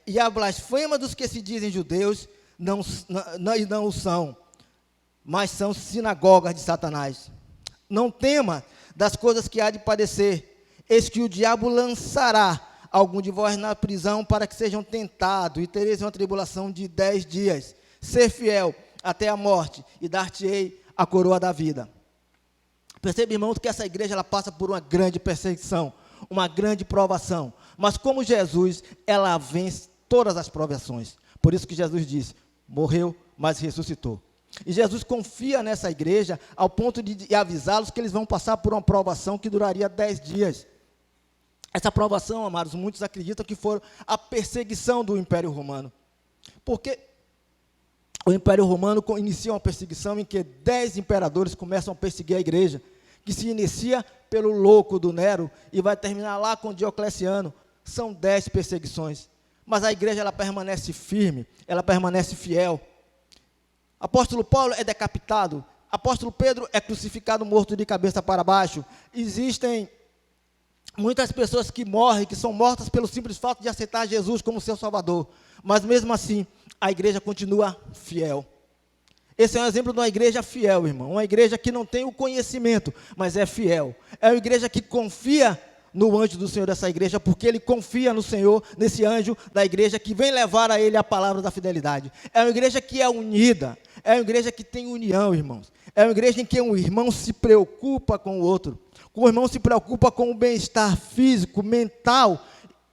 E a blasfêmia dos que se dizem judeus não o são, mas são sinagogas de Satanás. Não tema das coisas que há de padecer, eis que o diabo lançará algum de vós na prisão para que sejam tentados, e tereis uma tribulação de 10 dias. Ser fiel até a morte, e dar-te-ei a coroa da vida. Percebe, irmãos, que essa igreja ela passa por uma grande perseguição, uma grande provação. Mas como Jesus, ela vence todas as provações. Por isso que Jesus disse, morreu, mas ressuscitou. E Jesus confia nessa igreja ao ponto de avisá-los que eles vão passar por uma provação que duraria 10 dias. Essa provação, amados, muitos acreditam que foi a perseguição do Império Romano. Porque o Império Romano inicia uma perseguição em que 10 imperadores começam a perseguir a igreja, que se inicia pelo louco do Nero e vai terminar lá com Diocleciano. São 10 perseguições. Mas a igreja ela permanece firme, ela permanece fiel. Apóstolo Paulo é decapitado, apóstolo Pedro é crucificado, morto de cabeça para baixo. Existem muitas pessoas que morrem, que são mortas pelo simples fato de aceitar Jesus como seu Salvador. Mas mesmo assim, a igreja continua fiel. Esse é um exemplo de uma igreja fiel, irmão. Uma igreja que não tem o conhecimento, mas é fiel. É uma igreja que confia no anjo do Senhor dessa igreja, porque ele confia no Senhor, nesse anjo da igreja que vem levar a ele a palavra da fidelidade. É uma igreja que é unida, é uma igreja que tem união, irmãos. É uma igreja em que um irmão se preocupa com o outro. O irmão se preocupa com o bem-estar físico, mental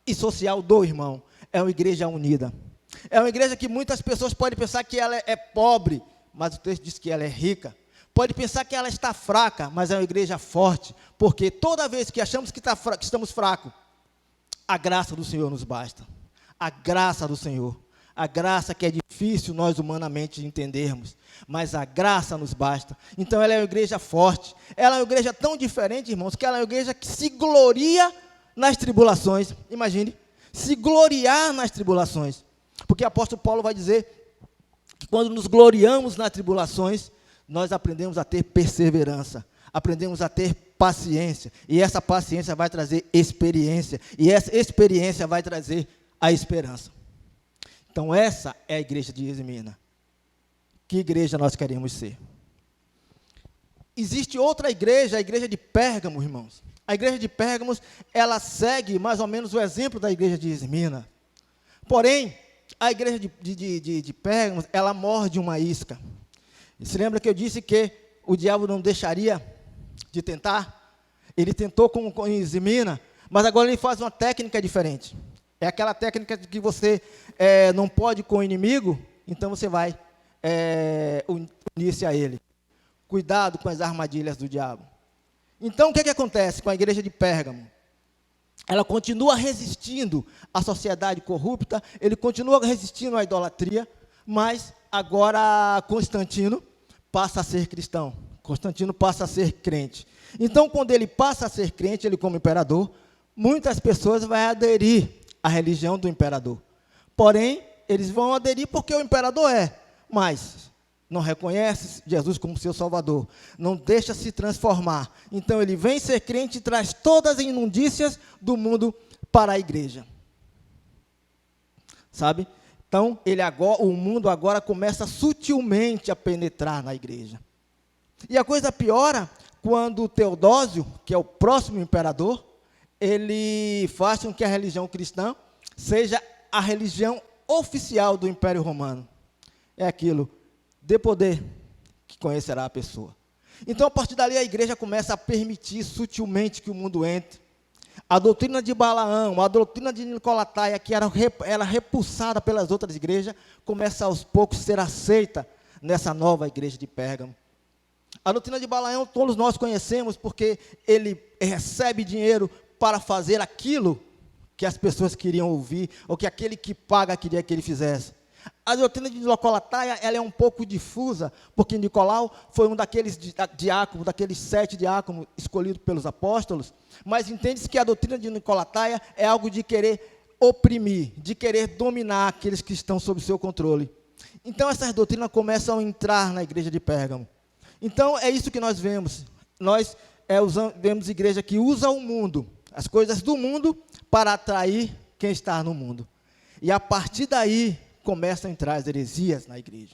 e social do irmão. É uma igreja unida. É uma igreja que muitas pessoas podem pensar que ela é pobre, mas o texto diz que ela é rica. Pode pensar que ela está fraca, mas é uma igreja forte, porque toda vez que achamos que estamos fracos, a graça do Senhor nos basta. A graça do Senhor. A graça que é difícil nós humanamente entendermos, mas a graça nos basta. Então ela é uma igreja forte. Ela é uma igreja tão diferente, irmãos, que ela é uma igreja que se gloria nas tribulações. Imagine, se gloriar nas tribulações. Porque o apóstolo Paulo vai dizer que quando nos gloriamos nas tribulações, nós aprendemos a ter perseverança, aprendemos a ter paciência, e essa paciência vai trazer experiência, e essa experiência vai trazer a esperança. Então essa é a igreja de Esmirna. Que igreja nós queremos ser? Existe outra igreja, a igreja de Pérgamo, irmãos. A igreja de Pérgamo, ela segue mais ou menos o exemplo da igreja de Esmirna. Porém, a igreja de Pérgamo, ela morde uma isca. E se lembra que eu disse que o diabo não deixaria de tentar? Ele tentou com Esmirna, mas agora ele faz uma técnica diferente. É aquela técnica de que você não pode com o inimigo, então você vai unir-se a ele. Cuidado com as armadilhas do diabo. Então, o que acontece com a igreja de Pérgamo? Ela continua resistindo à sociedade corrupta, ele continua resistindo à idolatria, mas agora Constantino passa a ser cristão. Constantino passa a ser crente. Então, quando ele passa a ser crente, ele como imperador, muitas pessoas vão aderir à religião do imperador. Porém, eles vão aderir porque o imperador mas não reconhece Jesus como seu Salvador, não deixa se transformar. Então ele vem ser crente e traz todas as imundícias do mundo para a igreja. Sabe? Então, o mundo agora começa sutilmente a penetrar na igreja. E a coisa piora quando Teodósio, que é o próximo imperador, ele faz com que a religião cristã seja a religião oficial do Império Romano. É aquilo, dê poder, que conhecerá a pessoa. Então, a partir dali, a igreja começa a permitir sutilmente que o mundo entre. A doutrina de Balaão, a doutrina de Nicolatáia, que era repulsada pelas outras igrejas, começa aos poucos a ser aceita nessa nova igreja de Pérgamo. A doutrina de Balaão todos nós conhecemos, porque ele recebe dinheiro para fazer aquilo que as pessoas queriam ouvir, ou que aquele que paga queria que ele fizesse. A doutrina de Nicolatáia, ela é um pouco difusa, porque Nicolau foi um daqueles diáconos, daqueles 7 diáconos escolhidos pelos apóstolos, mas entende-se que a doutrina de Nicolatáia é algo de querer oprimir, de querer dominar aqueles que estão sob seu controle. Então, essas doutrinas começam a entrar na igreja de Pérgamo. Então, é isso que nós vemos. Nós vemos igreja que usa o mundo, as coisas do mundo, para atrair quem está no mundo. E a partir daí, começam a entrar as heresias na igreja.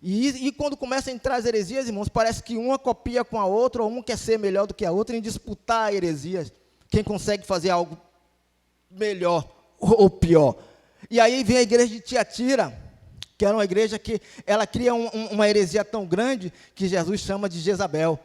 E quando começam a entrar as heresias, irmãos, parece que uma copia com a outra, ou um quer ser melhor do que a outra em disputar heresias. Quem consegue fazer algo melhor ou pior. E aí vem a igreja de Tiatira, que era uma igreja que ela cria uma heresia tão grande que Jesus chama de Jezabel.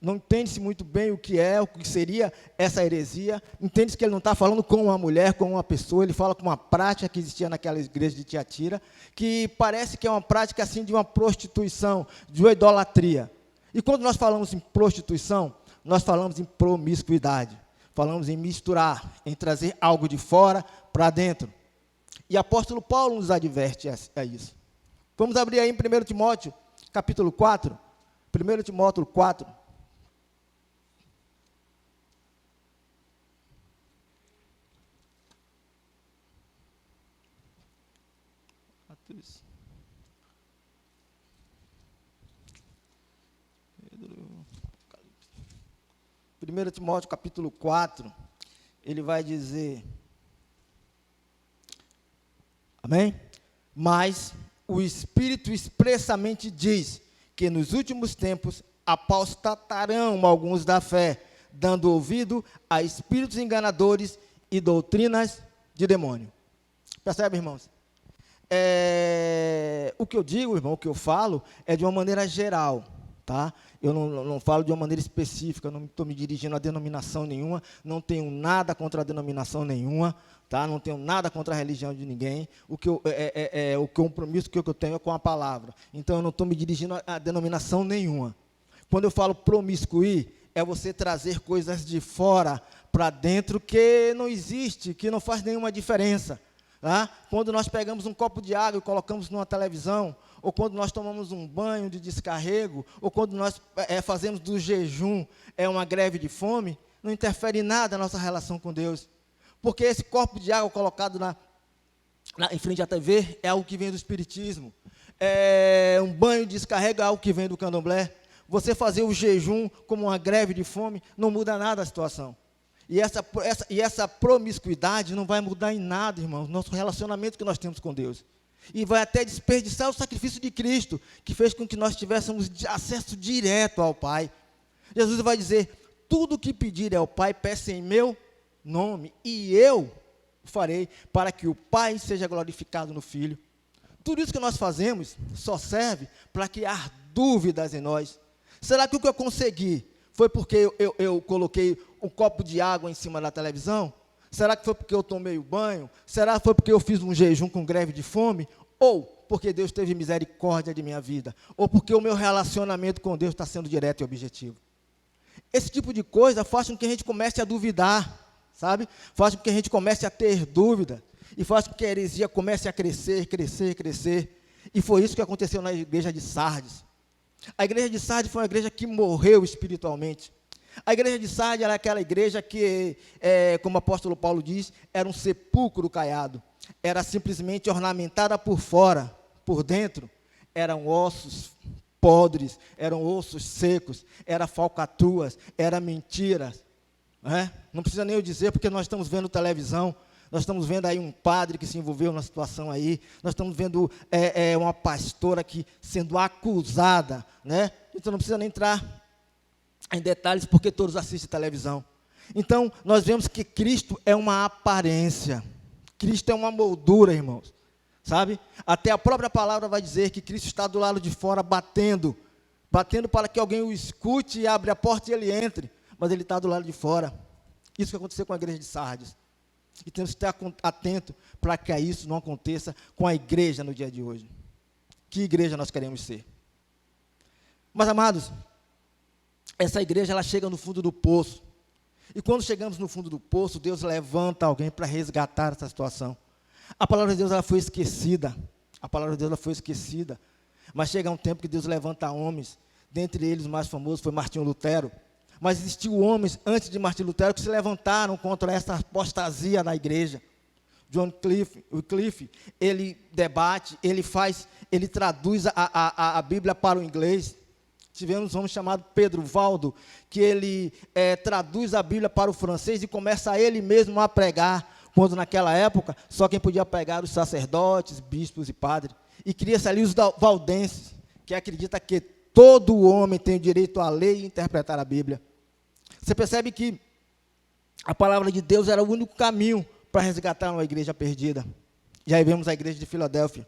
Não entende-se muito bem o que seria essa heresia. Entende-se que ele não está falando com uma mulher, com uma pessoa, ele fala com uma prática que existia naquela igreja de Tiatira, que parece que é uma prática assim de uma prostituição, de uma idolatria. E quando nós falamos em prostituição, nós falamos em promiscuidade, falamos em misturar, em trazer algo de fora para dentro. E o apóstolo Paulo nos adverte a isso. Vamos abrir aí em 1 Timóteo, capítulo 4, 1 Timóteo 4, Primeiro Timóteo capítulo 4, ele vai dizer, amém? Mas o Espírito expressamente diz que nos últimos tempos apostatarão alguns da fé, dando ouvido a espíritos enganadores e doutrinas de demônio. Percebe, irmãos? O que eu digo, irmão, o que eu falo é de uma maneira geral, tá? Eu não falo de uma maneira específica, não estou me dirigindo a denominação nenhuma, não tenho nada contra a denominação nenhuma, tá? Não tenho nada contra a religião de ninguém. O compromisso que eu tenho é com a palavra. Então, eu não estou me dirigindo a denominação nenhuma. Quando eu falo promiscuir, é você trazer coisas de fora para dentro que não existe, que não faz nenhuma diferença. Tá? Quando nós pegamos um copo de água e colocamos numa televisão, ou quando nós tomamos um banho de descarrego, ou quando nós fazemos do jejum uma greve de fome, não interfere em nada a nossa relação com Deus. Porque esse copo de água colocado em frente à TV é algo que vem do espiritismo. Um banho de descarrego é algo que vem do candomblé. Você fazer o jejum como uma greve de fome não muda nada a situação. E essa promiscuidade não vai mudar em nada, irmãos, nosso relacionamento que nós temos com Deus. E vai até desperdiçar o sacrifício de Cristo, que fez com que nós tivéssemos acesso direto ao Pai. Jesus vai dizer, tudo o que pedir ao Pai, peça em meu nome, e eu farei para que o Pai seja glorificado no Filho. Tudo isso que nós fazemos só serve para criar dúvidas em nós. Será que o que eu consegui foi porque eu coloquei um copo de água em cima da televisão? Será que foi porque eu tomei o banho? Será que foi porque eu fiz um jejum com greve de fome? Ou porque Deus teve misericórdia de minha vida? Ou porque o meu relacionamento com Deus está sendo direto e objetivo? Esse tipo de coisa faz com que a gente comece a duvidar, sabe? Faz com que a gente comece a ter dúvida. E faz com que a heresia comece a crescer, crescer, crescer. E foi isso que aconteceu na igreja de Sardes. A igreja de Sardes foi uma igreja que morreu espiritualmente. A igreja de Sardes era aquela igreja que, como o apóstolo Paulo diz, era um sepulcro caiado. Era simplesmente ornamentada por fora, por dentro. Eram ossos podres, eram ossos secos, eram falcatruas, eram mentiras. Não precisa nem eu dizer, porque nós estamos vendo televisão, nós estamos vendo aí um padre que se envolveu na situação aí, nós estamos vendo uma pastora que sendo acusada, né? Então não precisa nem entrar em detalhes, porque todos assistem televisão. Então, nós vemos que Cristo é uma aparência. Cristo é uma moldura, irmãos. Sabe? Até a própria palavra vai dizer que Cristo está do lado de fora batendo batendo para que alguém o escute e abra a porta e ele entre, mas ele está do lado de fora. Isso que aconteceu com a igreja de Sardes. E temos que estar atento para que isso não aconteça com a igreja no dia de hoje. Que igreja nós queremos ser? Mas, amados, essa igreja ela chega no fundo do poço. E quando chegamos no fundo do poço, Deus levanta alguém para resgatar essa situação. A palavra de Deus ela foi esquecida. A palavra de Deus ela foi esquecida. Mas chega um tempo que Deus levanta homens. Dentre eles, o mais famoso foi Martinho Lutero. Mas existiu homens, antes de Martinho Lutero, que se levantaram contra essa apostasia da igreja. John Wycliffe, ele debate, ele traduz a Bíblia para o inglês. Tivemos um homem chamado Pedro Valdo, que ele traduz a Bíblia para o francês e começa ele mesmo a pregar, quando naquela época só quem podia pregar os sacerdotes, bispos e padres. E cria-se ali os valdenses, que acredita que todo homem tem o direito à lei e interpretar a Bíblia. Você percebe que a palavra de Deus era o único caminho para resgatar uma igreja perdida. E aí vemos a igreja de Filadélfia.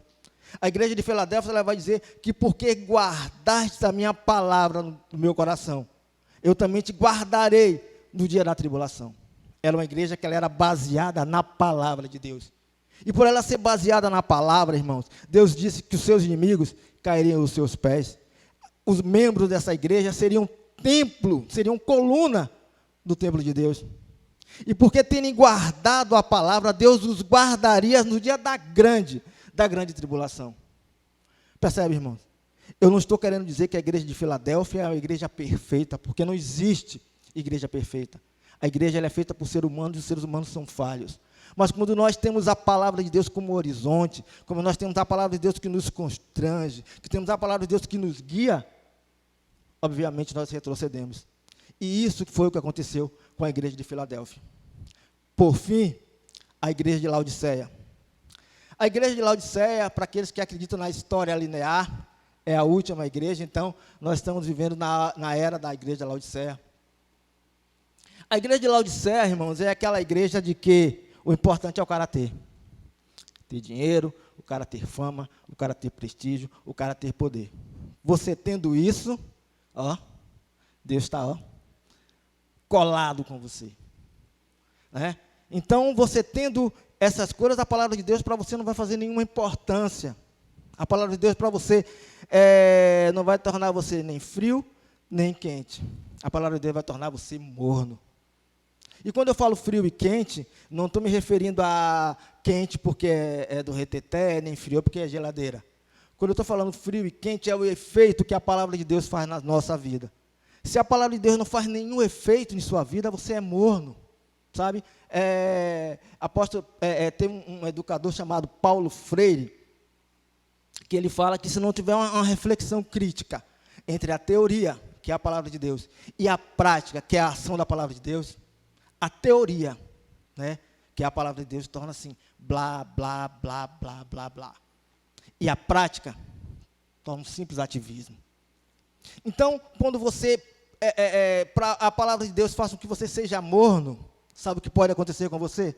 A igreja de Filadélfia ela vai dizer que porque guardaste a minha palavra no meu coração, eu também te guardarei no dia da tribulação. Era uma igreja que ela era baseada na palavra de Deus. E por ela ser baseada na palavra, irmãos, Deus disse que os seus inimigos cairiam aos seus pés. Os membros dessa igreja seriam templo, seriam coluna do templo de Deus. E porque terem guardado a palavra, Deus os guardaria no dia da grande tribulação. Percebe, irmãos? Eu não estou querendo dizer que a igreja de Filadélfia é uma igreja perfeita, porque não existe igreja perfeita. A igreja ela é feita por seres humanos e os seres humanos são falhos. Mas quando nós temos a palavra de Deus como horizonte, como nós temos a palavra de Deus que nos constrange, que temos a palavra de Deus que nos guia, obviamente nós retrocedemos. E isso foi o que aconteceu com a igreja de Filadélfia. Por fim, a igreja de Laodiceia. A igreja de Laodiceia, para aqueles que acreditam na história linear, é a última igreja, então nós estamos vivendo na era da igreja de Laodiceia. A igreja de Laodiceia, irmãos, é aquela igreja de que o importante é o cara ter dinheiro, o cara ter fama, o cara ter prestígio, o cara ter poder. Você tendo isso, Deus está colado com você. Né? Então, você tendo essas coisas, a palavra de Deus para você não vai fazer nenhuma importância. A palavra de Deus para você não vai tornar você nem frio, nem quente. A palavra de Deus vai tornar você morno. E quando eu falo frio e quente, não estou me referindo a quente porque é do reteté, nem frio porque é geladeira. Quando eu estou falando frio e quente, é o efeito que a palavra de Deus faz na nossa vida. Se a palavra de Deus não faz nenhum efeito em sua vida, você é morno, sabe? Tem um educador chamado Paulo Freire, que ele fala que se não tiver uma reflexão crítica entre a teoria, que é a palavra de Deus, e a prática, que é a ação da palavra de Deus, a teoria, né, que é a palavra de Deus, torna assim, blá, blá, blá, blá, blá, blá. E a prática torna um simples ativismo. Então, quando você, a palavra de Deus faça com que você seja morno, sabe o que pode acontecer com você?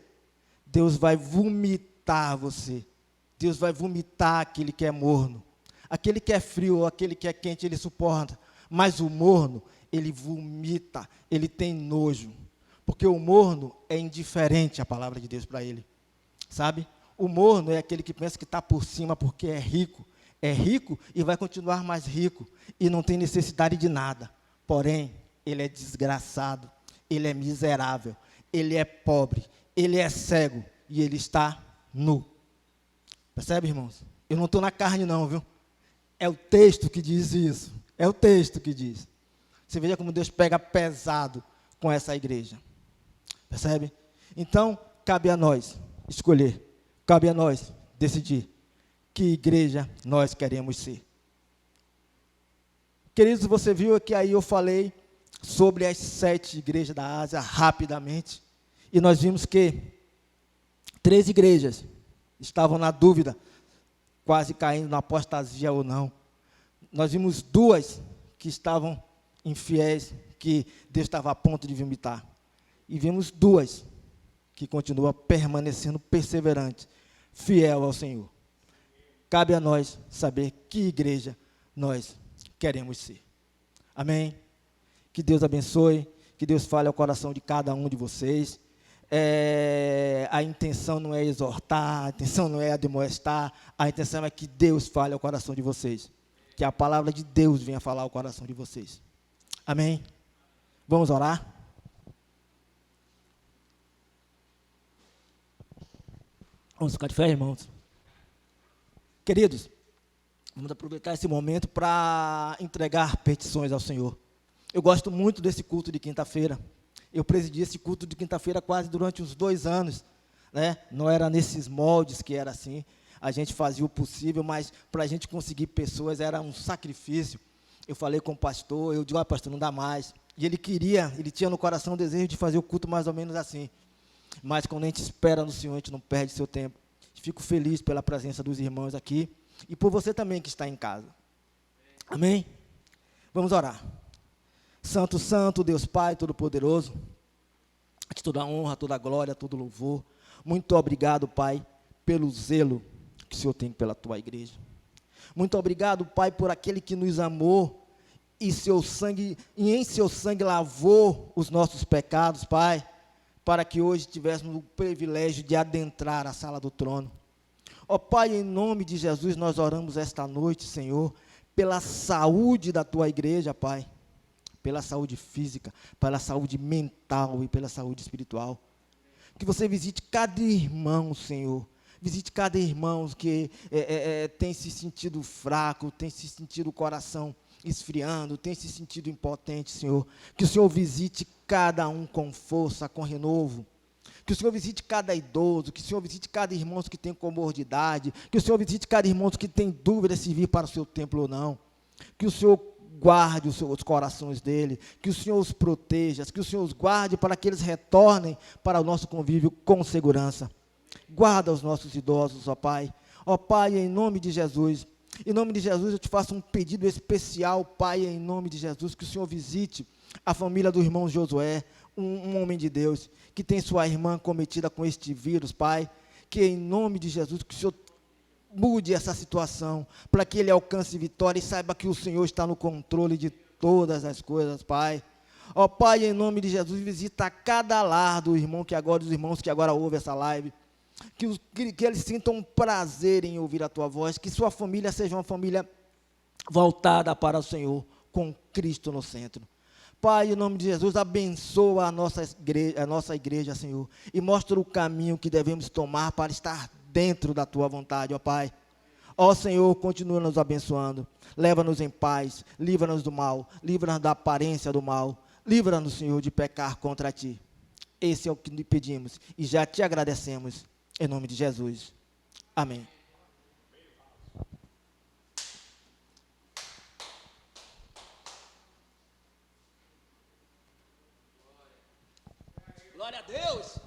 Deus vai vomitar você. Deus vai vomitar aquele que é morno. Aquele que é frio ou aquele que é quente, ele suporta. Mas o morno, ele vomita, ele tem nojo. Porque o morno é indiferente à palavra de Deus para ele. Sabe? O morno é aquele que pensa que está por cima porque é rico. É rico e vai continuar mais rico. E não tem necessidade de nada. Porém, ele é desgraçado. Ele é miserável. Ele é pobre. Ele é cego. E ele está nu. Percebe, irmãos? Eu não estou na carne não, viu? É o texto que diz isso. É o texto que diz. Você veja como Deus pega pesado com essa igreja. Percebe? Então, cabe a nós escolher. Cabe a nós decidir que igreja nós queremos ser. Queridos, você viu que aí eu falei sobre as 7 igrejas da Ásia rapidamente. E nós vimos que 3 igrejas estavam na dúvida, quase caindo na apostasia ou não. Nós vimos 2 que estavam infiéis, que Deus estava a ponto de vomitar. E vimos 2 que continuam permanecendo perseverantes, fiel ao Senhor. Cabe a nós saber que igreja nós queremos ser. Amém? Que Deus abençoe, que Deus fale ao coração de cada um de vocês. A intenção não é exortar, a intenção não é admoestar, a intenção é que Deus fale ao coração de vocês. Que a palavra de Deus venha falar ao coração de vocês. Amém? Vamos orar? Vamos ficar de fé, irmãos. Queridos, vamos aproveitar esse momento para entregar petições ao Senhor. Eu gosto muito desse culto de quinta-feira. Eu presidi esse culto de quinta-feira quase durante uns 2 anos, né? Não era nesses moldes que era assim. A gente fazia o possível, mas para a gente conseguir pessoas era um sacrifício. Eu falei com o pastor, eu digo, pastor, não dá mais. E ele tinha no coração o desejo de fazer o culto mais ou menos assim. Mas quando a gente espera no Senhor, a gente não perde seu tempo. Fico feliz pela presença dos irmãos aqui e por você também que está em casa. Amém? Vamos orar. Santo, Santo, Deus Pai Todo-Poderoso, a Ti toda a honra, toda a glória, todo o louvor. Muito obrigado, Pai, pelo zelo que o Senhor tem pela Tua igreja. Muito obrigado, Pai, por aquele que nos amou e em seu sangue lavou os nossos pecados, Pai, para que hoje tivéssemos o privilégio de adentrar a sala do trono. Ó Pai, em nome de Jesus, nós oramos esta noite, Senhor, pela saúde da Tua igreja, Pai, pela saúde física, pela saúde mental e pela saúde espiritual. Que você visite cada irmão, Senhor, visite cada irmão que tem se sentido fraco, tem se sentido o coração esfriando, tem se sentido impotente, Senhor. Que o Senhor visite cada um com força, com renovo. Que o Senhor visite cada idoso, que o Senhor visite cada irmão que tem comorbidade, que o Senhor visite cada irmão que tem dúvida se vir para o seu templo ou não. Que o Senhor guarde os corações dele, que o Senhor os proteja, que o Senhor os guarde para que eles retornem para o nosso convívio com segurança. Guarda os nossos idosos, ó Pai. Ó Pai, em nome de Jesus, eu te faço um pedido especial, Pai, em nome de Jesus, que o Senhor visite a família do irmão Josué, um homem de Deus, que tem sua irmã cometida com este vírus, Pai, que em nome de Jesus, que o Senhor mude essa situação, para que ele alcance vitória e saiba que o Senhor está no controle de todas as coisas, Pai. Ó Pai, em nome de Jesus, visita cada lar dos irmãos que agora ouvem essa live, que eles sintam prazer em ouvir a Tua voz, que sua família seja uma família voltada para o Senhor, com Cristo no centro. Pai, em nome de Jesus, abençoa a nossa igreja, Senhor, e mostra o caminho que devemos tomar para estar dentro da Tua vontade, ó Pai. Ó Senhor, continua nos abençoando, leva-nos em paz, livra-nos do mal, livra-nos da aparência do mal, livra-nos, Senhor, de pecar contra Ti. Esse é o que lhe pedimos e já Te agradecemos, em nome de Jesus. Amém. Glória a Deus.